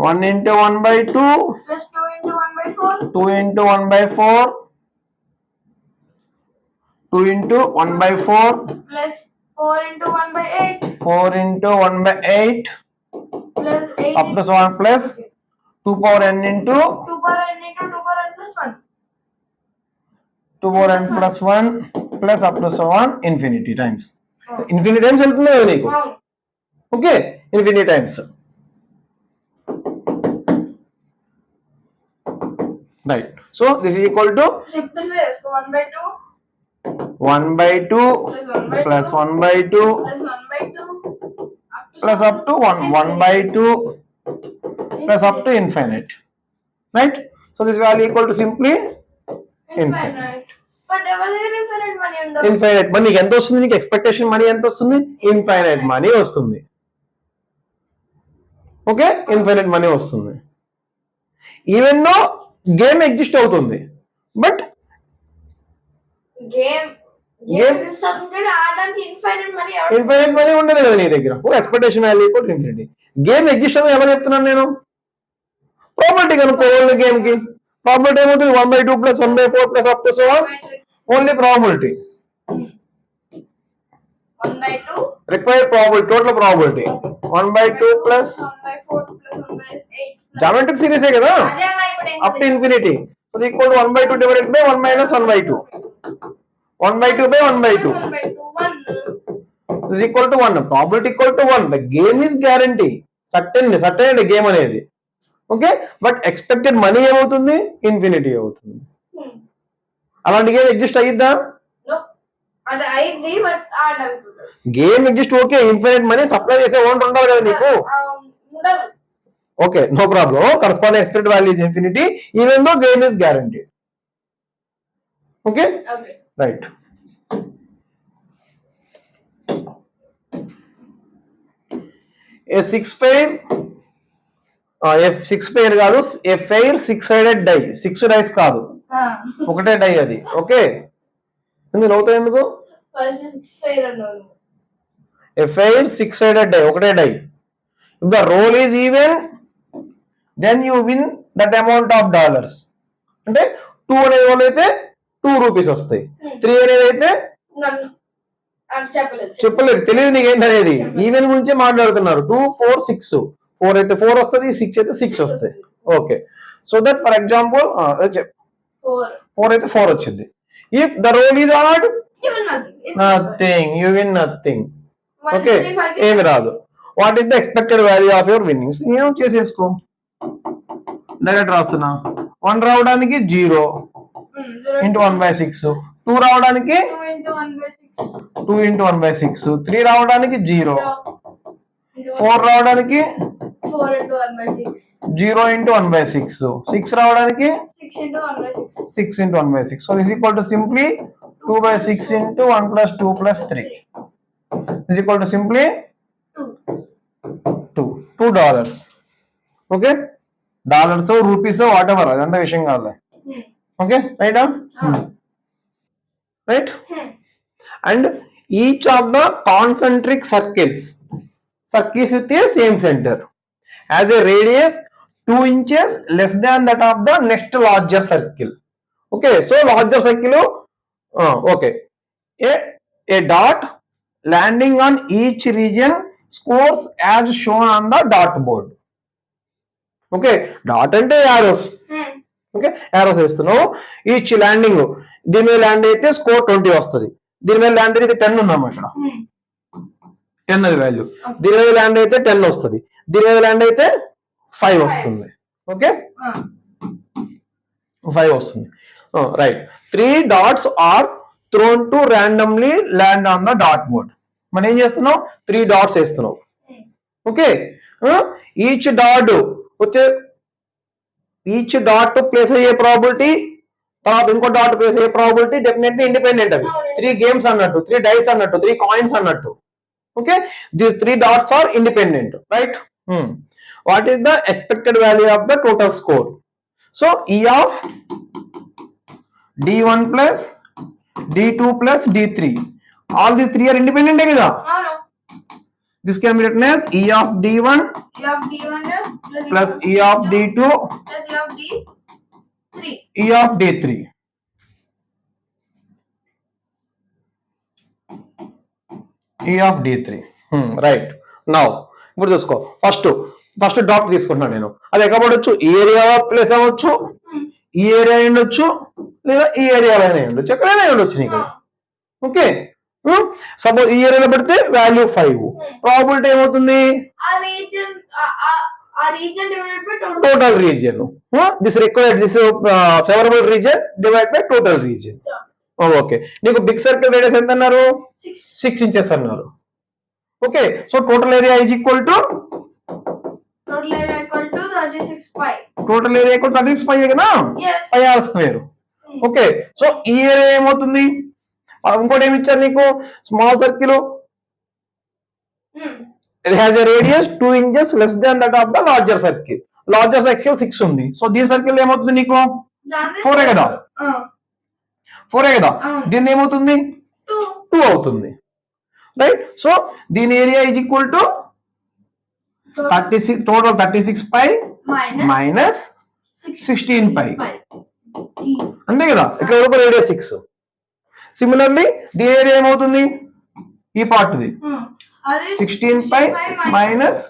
Speaker 1: 1 into 1/2
Speaker 2: plus 2 into 1/4
Speaker 1: 2 into 1/4 2 into 1/4
Speaker 2: plus 4 into 1/8
Speaker 1: 4 into 1/8
Speaker 2: plus 8
Speaker 1: up to 1 plus 2 power n into
Speaker 2: 2 power n into 2 power n plus 1
Speaker 1: 2 power n plus 1 plus up to so on infinity times. Infinity times వెళ్తుంది కదా నీకు. Okay, infinity times. Right. So this is equal to
Speaker 2: simple way. So 1/2
Speaker 1: 1/2 plus 1/2
Speaker 2: plus 1/2
Speaker 1: plus up to 1/2 plus up to infinite. Right? So this value equal to simply infinite.
Speaker 2: But ఎవరికైనా infinite money ఉండదు.
Speaker 1: Infinite money నీకు ఎంత వస్తుంది? నీకు expectation money ఎంత వస్తుంది? Infinite money వస్తుంది. Okay, infinite money వస్తుంది. ఈవెన్ దో గేమ్ ఎగ్జిస్ట్ అవుతుంది, బట్
Speaker 2: గేమ్ ఎగ్జిస్ట్ అవుతుంది, ఆడడానికి ఇన్ఫైనైట్ మనీ
Speaker 1: ఇన్ఫైనైట్ మనీ ఉండదు కదా నీ దగ్గర. Expectation value equal to infinity. Game exist అవుతుంది ఎవరు చెప్తున్నాను నేను? ప్రాబిలిటీ కనుక్కోవాలి. గేమ్ కి ప్రాబిలిటీ ఏమవుతుంది? 1/2 plus 1/4 plus up to so on. Only probability.
Speaker 2: 1/2
Speaker 1: required probability, total probability 1/2 plus
Speaker 2: 1/4 plus 1/8
Speaker 1: geometric series है కదా,
Speaker 2: అదే అన్న ఇప్పుడు
Speaker 1: up to infinity. So is equal to 1/2 divided by 1 minus 1/2 1/2 by 1/2
Speaker 2: 1
Speaker 1: is equal to 1. Probability equal to 1. The game is guarantee. Certain game అనేది. Okay, but expected money ఏమవుతుంది? Infinity అవుతుంది. అలాంటి game exist అయ్యిద్దా?
Speaker 2: అది అయింది, బట్ ఆడడానికి
Speaker 1: game exist okay, infinite money supply చేసే owner ఉండాలి కదా నీకు.
Speaker 2: ఉండదు.
Speaker 1: Okay, no problem. Corresponding expected value is infinity even though game is guaranteed. Okay, right. A 6 pair కాదు, ఏ ఫెయిర్ 6-sided డై. 6 డైస్ కాదు, ఒకటే డై అది. ఓకే, ఎందుకు అవుతాయి? ఎందుకు?
Speaker 2: ఫస్ట్ 6 ఫెయిర్ అన్నాను.
Speaker 1: A fair 6-sided die, ఒకటే die. If the roll is even, then you win that amount of dollars. అంటే 2 అనే రోల్ అయితే 2 రూపీస్ వస్తాయి. 3 అనేది అయితే చెప్పలేదు, తెలియదు నీకు ఏంటనేది. ఈవెన్ గురించి మాట్లాడుతున్నారు. 2, 4, 6. 4 అయితే 4 వస్తుంది, 6 అయితే 6 వస్తాయి. Okay, so that for example 4 అయితే 4 వచ్చింది. If the roll is odd, nothing, you win nothing. Okay, ఏమి రాదు. What is the expected value of your winnings? ఏం చేసేసుకో, డైరెక్ట్ రాస్తున్నా. 1 రావడానికి 0 into 1/6. 2 రావడానికి 2 into 1/6. 3 రావడానికి 0. 4 రావడానికి
Speaker 2: 4 into 1/6.
Speaker 1: 0 into 1/6. 6 రావడానికి
Speaker 2: 6 into 1/6.
Speaker 1: 6 into 1/6. So this is equal to simply 2/6 into 1 plus 2 plus 3. Is equal to simply 2 dollars. Okay, dollars or rupees or whatever, అదంతా విషయం కాదు. Okay, right down. Right, and each of the concentric circles with a same center has a radius 2 inches less than that of the next larger circle. Okay, so larger circle, okay, a dot landing on each region scores as shown on the dot board. Okay, dot అంటే arrows. Okay, arrows వేస్తున్నావు. Each landing, దీని మీద land అయితే score 20 వస్తుంది. దీని మీద land అయితే 10 ఉందమ్మా, ఇక్కడ 10 అది వాల్యూ. దీని మీద ల్యాండ్ అయితే 10 వస్తుంది. దీని మీద ల్యాండ్ అయితే 5 వస్తుంది. ఓకే, 5 వస్తుంది. Right, 3 dots are thrown to randomly land on the dot board. మనం ఏం చేస్తున్నావు? 3 dots వేస్తున్నావు. ఓకే, ఈచ్ డాట్ వచ్చే, ఈచ్ డాట్ ప్లేస్ అయ్యే ప్రాబిలిటీ, తర్వాత ఇంకో డాట్ ప్లేస్ అయ్యే ప్రాబిలిటీ డెఫినెట్లీ ఇండిపెండెంట్. అవి 3 గేమ్స్ అన్నట్టు, 3 డైస్ అన్నట్టు, 3 కాయిన్స్ అన్నట్టు. Okay, these three dots are independent, right? What is the expected value of the total score? So E of D1 plus D2 plus D3, all these three are independent కదా.
Speaker 2: అవును.
Speaker 1: This can be written as E of D1
Speaker 2: E of D1
Speaker 1: plus E of D2
Speaker 2: plus E of D3.
Speaker 1: E of D3. E of D3. Right. Now ఇప్పుడు చూసుకో, first dot తీసుకుంటున్నాను నేను. అది ఎక్కడ పడవచ్చు? ఈ ఏరియా ప్లేస్ అవ్వచ్చు, ఈ ఏరియా ఉండొచ్చు, లేదా ఈ ఏరియాలో ఉండొచ్చు, ఎక్కడైనా ఉండొచ్చు నీకు. ఓకే, సపోజ్ ఈ ఏరియాలో పెడితే వాల్యూ 5, ప్రాబిలిటీ ఏమవుతుంది? Total region. This required, this favourable region divide by total region. Okay, నీకు బిగ్ సర్కిల్ రేడియస్ ఎంత అన్నారు? 6 inches అన్నారు. Okay, so total area is equal to
Speaker 2: total area equal to 36 pi.
Speaker 1: Total area equal 36 pi కదా,
Speaker 2: Yes.
Speaker 1: 5r square. Okay, so ఈ area ఏమవుతుంది? ఇంకోటి ఏమి ఇచ్చారు నీకు? Small circle, it has a radius 2 inches less than that of the larger circle. Larger circle 6 ఉంది. So దీని circle ఏమవుతుంది నీకు? 4 కదా, 4 కదా. దీని ఏమవుతుంది? 2 అవుతుంది, రైట్? సో దీని area is equal to 36, total 36 pi minus 16 pi, అంతే కదా. ఇక్కడ వరకు రేడియస్ 6. సిమిలర్లీ దీని ఏరియా ఏమవుతుంది? ఈ part the 16 pi minus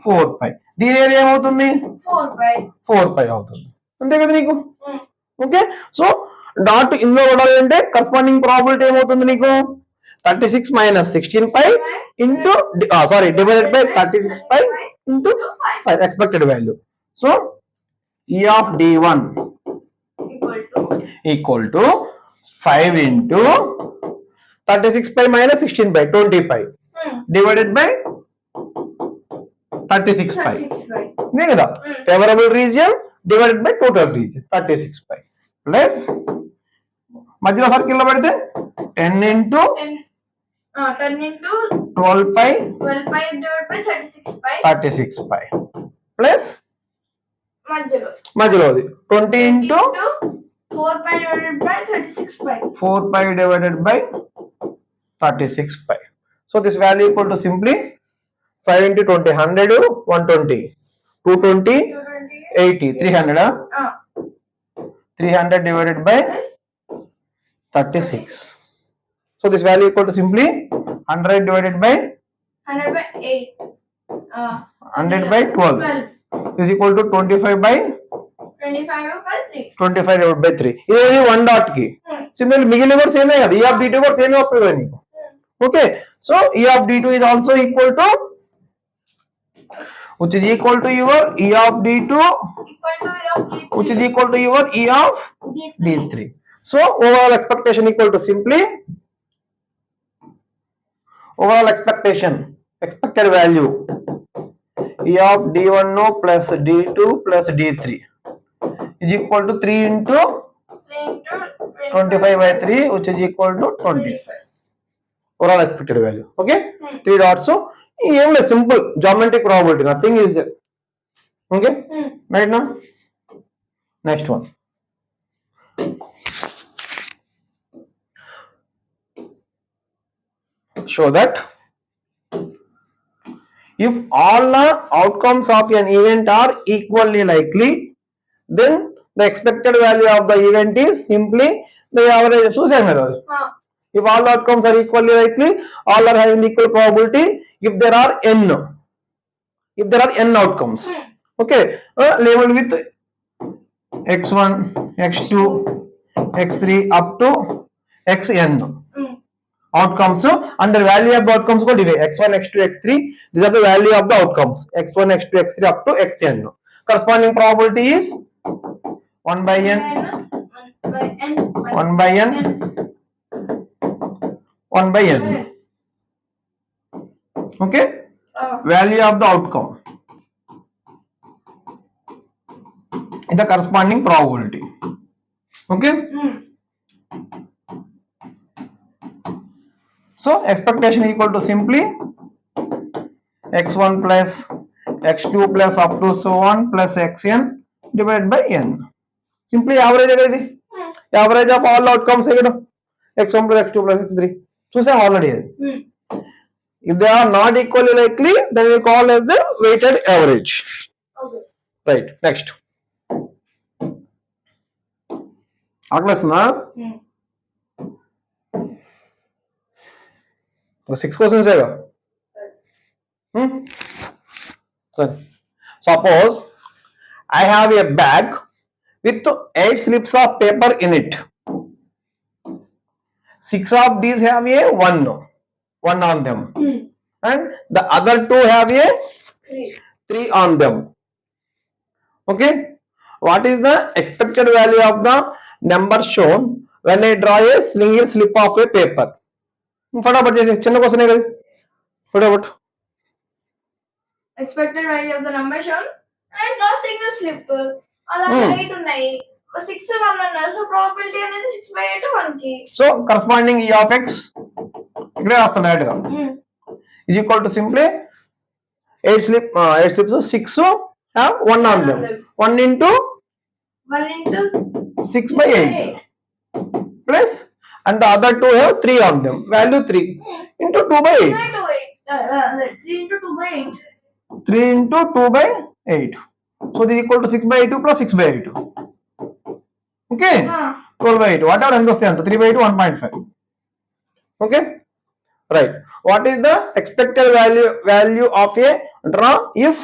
Speaker 1: 4 pi. దీని ఏరియా ఏమవుతుంది? 4 pi అవుతుంది, అంతే కదా నీకు. ఓకే, సో డాట్ ఇందులో పడాలి అంటే కరస్పాండింగ్ ప్రాబిలిటీ ఏమవుతుంది నీకు? 36 minus 16 pi into divided by 36 pi into 5 expected value. So E of D1 equal to 5 into 36 pi minus 16 pi, 20 pi divided by 36 pi. ఇదే కదా favourable region divided by total region 36 pi plus మధ్యలో circle లో పెడితే 10 into 12 pi
Speaker 2: divided by
Speaker 1: 36 pi plus మధ్యలోది 20 into
Speaker 2: 4 pi divided by 36 pi.
Speaker 1: 4 pi divided by 36 pi. So this value equal to simply 5 into 20, 100, 120, 220, 80, 300. 300 divided by 36. So this value equal to simply 100 divided by
Speaker 2: 100 by 8.
Speaker 1: 100 by 12 is equal to 25 by
Speaker 2: 25 by 3.
Speaker 1: 25 divided by 3. ఇది 1 dot కి. Similarly మిగిలిన కూడా సేమే కదా, E of D2 కూడా సేమే వస్తుంది కదా నీకు. Okay, so E of D2 is also equal to, which is equal to your E of D2 which is equal to your E of D3. So overall expectation equal to simply overall expected value E of D1 plus D2 plus D3 is equal to 3 into 25 by 3, which is equal to 25. Overall expected value. Okay, 3 dots. So even a simple geometric probability, nothing is there. Okay, right now next one. Show that if all the outcomes of an event are equally likely, then the expected value of the event is simply the average. చూసాం కదా, if all the outcomes are equally likely, all are having equal probability, if there are n outcomes, okay, labeled with x1, x2, x3 up to xn outcomes. Under value of the outcomes go divide x1, x2, x3. These are the value of the outcomes x1, x2, x3 up to xn. Corresponding probability is 1 by n, 1 by n, 1 by n. Okay, value of the outcome is the corresponding probability. Okay, So expectation equal to simply x1 plus x2 plus up to so on plus xn divided by n. Simply average agadi. Average of all outcomes agado. x1 plus x2 plus x3. Chusam already. If they are not equally likely, then we call as the weighted average.
Speaker 2: Okay.
Speaker 1: Right. Next. Aglasna. 6 questions ago. Suppose I have a bag with 8 slips of paper in it. 6 of these have a 1 on them, and the other 2 have a 3 on them. Okay, what is the expected value of the number shown when I draw a single slip of a paper? फटाफट जैसे चिन्ह question है फटाफट.
Speaker 2: Expected value of the number shown and draw single slip. అలాగే 8 ఉన్నాయి 6 1 అన్నారు so probability అనేది 6/8 1కి.
Speaker 1: So corresponding e of x ఇక్కడే రాస్తాను డైరెక్ట్ గా is equal to simply 8 slips 6 have 1 on them. 1 into 6/8 plus and the other 2 have 3 on them. Value 3 into 2/8.
Speaker 2: 3 into 2/8.
Speaker 1: 3 into 2/8. So this is equal to 6/8 plus 6/8. Okay. 12/8. Whatever end వస్తే అంత 3/8 1.5. Okay. Right. What is the expected value of a draw if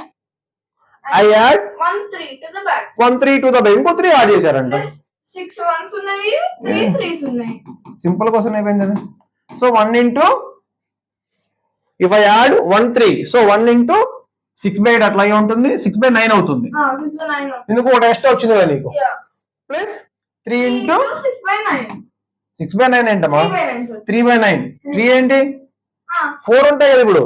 Speaker 1: I add
Speaker 2: 1 3 to the back.
Speaker 1: 1 3 to the back. ఇంకో 3 add చేశారంట.
Speaker 2: 6 1s ఉన్నాయి 3 3s ఉన్నాయి.
Speaker 1: Simple question అయిపోయింది అది. So 1 into if I add 1 3 so 1 into 6/8 అట్లా అయి ఉంటుంది 6/9 అవుతుంది.
Speaker 2: 6/9.
Speaker 1: ఎందుకు ఒక ఎక్స్ట్రా వచ్చింది కదా నీకు. Plus 3 into
Speaker 2: 6/9.
Speaker 1: 6/9 ఏంటమ్మా 3/9. 3 ఏంటి 4 ఉంటాయి కదా ఇప్పుడు.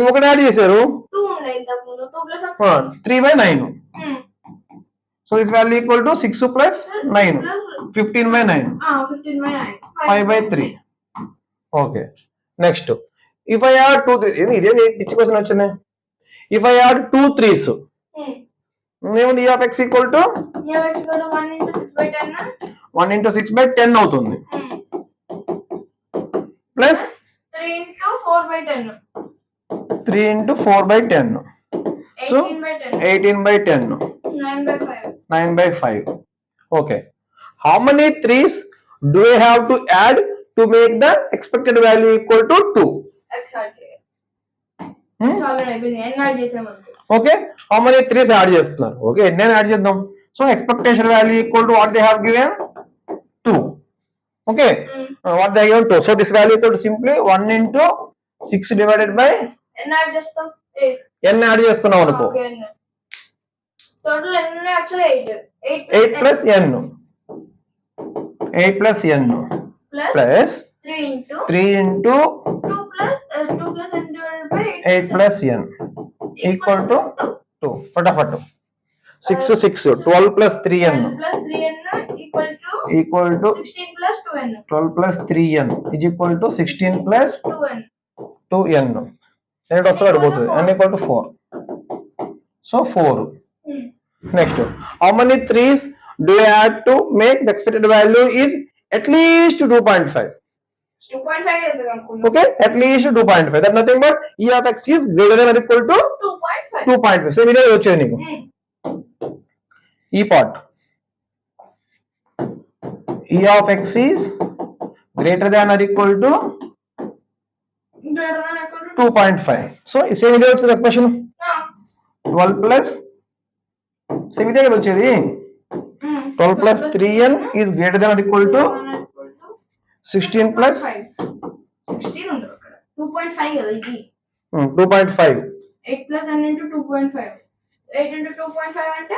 Speaker 1: ఒకటి యాడ్ చేశారు
Speaker 2: 2 ఉన్నాయి ఇంతకు ముందు 2 plus
Speaker 1: 3/9. So this value equal to 6 plus 9 15/9.
Speaker 2: 15/9
Speaker 1: 5/3. Okay next if I add 2 3 ఇదే పిచ్చి క్వశ్చన్ వచ్చింది. ఇఫ్ ఐ యాడ్ 2 3s ఏముంది e of x equal to
Speaker 2: 1 into 6/10
Speaker 1: 1 into 6/10 అవుతుంది plus
Speaker 2: 3 into 4/10
Speaker 1: 3 into 4/10 so 18/10 9/5. Okay, how many 3s do I have to add to make the expected value equal to 2?
Speaker 2: Exactly.
Speaker 1: Okay, how many 3s add చేస్తున్నారు? Okay, ఎన్ని add చేద్దాం. So expectation value equal to what they have given 2. Okay, what they have given 2. So this value equal to simply 1 into 6 divided by
Speaker 2: n add చేస్తాం 8.
Speaker 1: n add చేసుకున్నాం అనుకో.
Speaker 2: Total n actually
Speaker 1: 8 plus n 8 plus n plus 3 into
Speaker 2: 2 plus n divided by
Speaker 1: 8 plus n equal to 2. फटाफट 6 6 12 plus 3n equal to
Speaker 2: 16 plus 2n.
Speaker 1: 12 plus 3n is equal to 16 plus 2n. Then it also అడిపోతుంది n equal to 4. So 4. Next, how many 3s do you add to make the expected value is at least 2.5?
Speaker 2: 2.5 is the
Speaker 1: okay, at least 2.5. That's nothing but e of x is greater than or equal to 2.5. Same ఇదే వచ్చేది నీకు ఈ part e of x is greater than or equal to 2.5. So same ఇదే వచ్చేది expression 12 plus same ఇదే కదా వచ్చేది 12 plus 3n is greater than or equal to 16 plus
Speaker 2: 16 ఉంది అక్కడ 2.5 కదా ఇది
Speaker 1: 2.5
Speaker 2: 8 plus n into 2.5 8 into 2.5 అంటే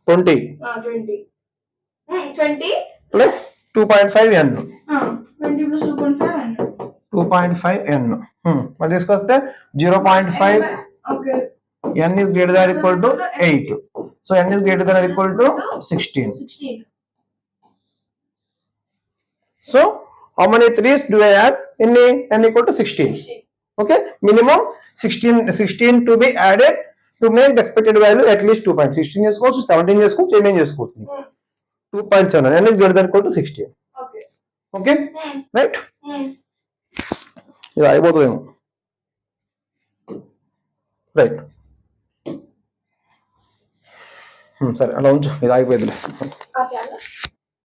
Speaker 1: 20
Speaker 2: 20
Speaker 1: plus 2.5 n
Speaker 2: 20 plus 2.5 n
Speaker 1: 2.5 n మరి తీసుకొస్తే 0.5
Speaker 2: okay
Speaker 1: n is greater than or equal to 8. So n is greater than or equal to 16. So how many 3s do I add? n equal to 16.
Speaker 2: 16.
Speaker 1: Okay, minimum 16 to be added to make the expected value at least 2 points. 16 చేసుకోవచ్చు 17 చేసుకోవచ్చు 18 చేసుకోవచ్చు 2.7 n is greater than equal to 16.
Speaker 2: Okay.
Speaker 1: Okay, right? ఇది అయిపోతుందేమో right సరే అలా ఉంచు ఇది అయిపోయిందిలే
Speaker 2: Okay.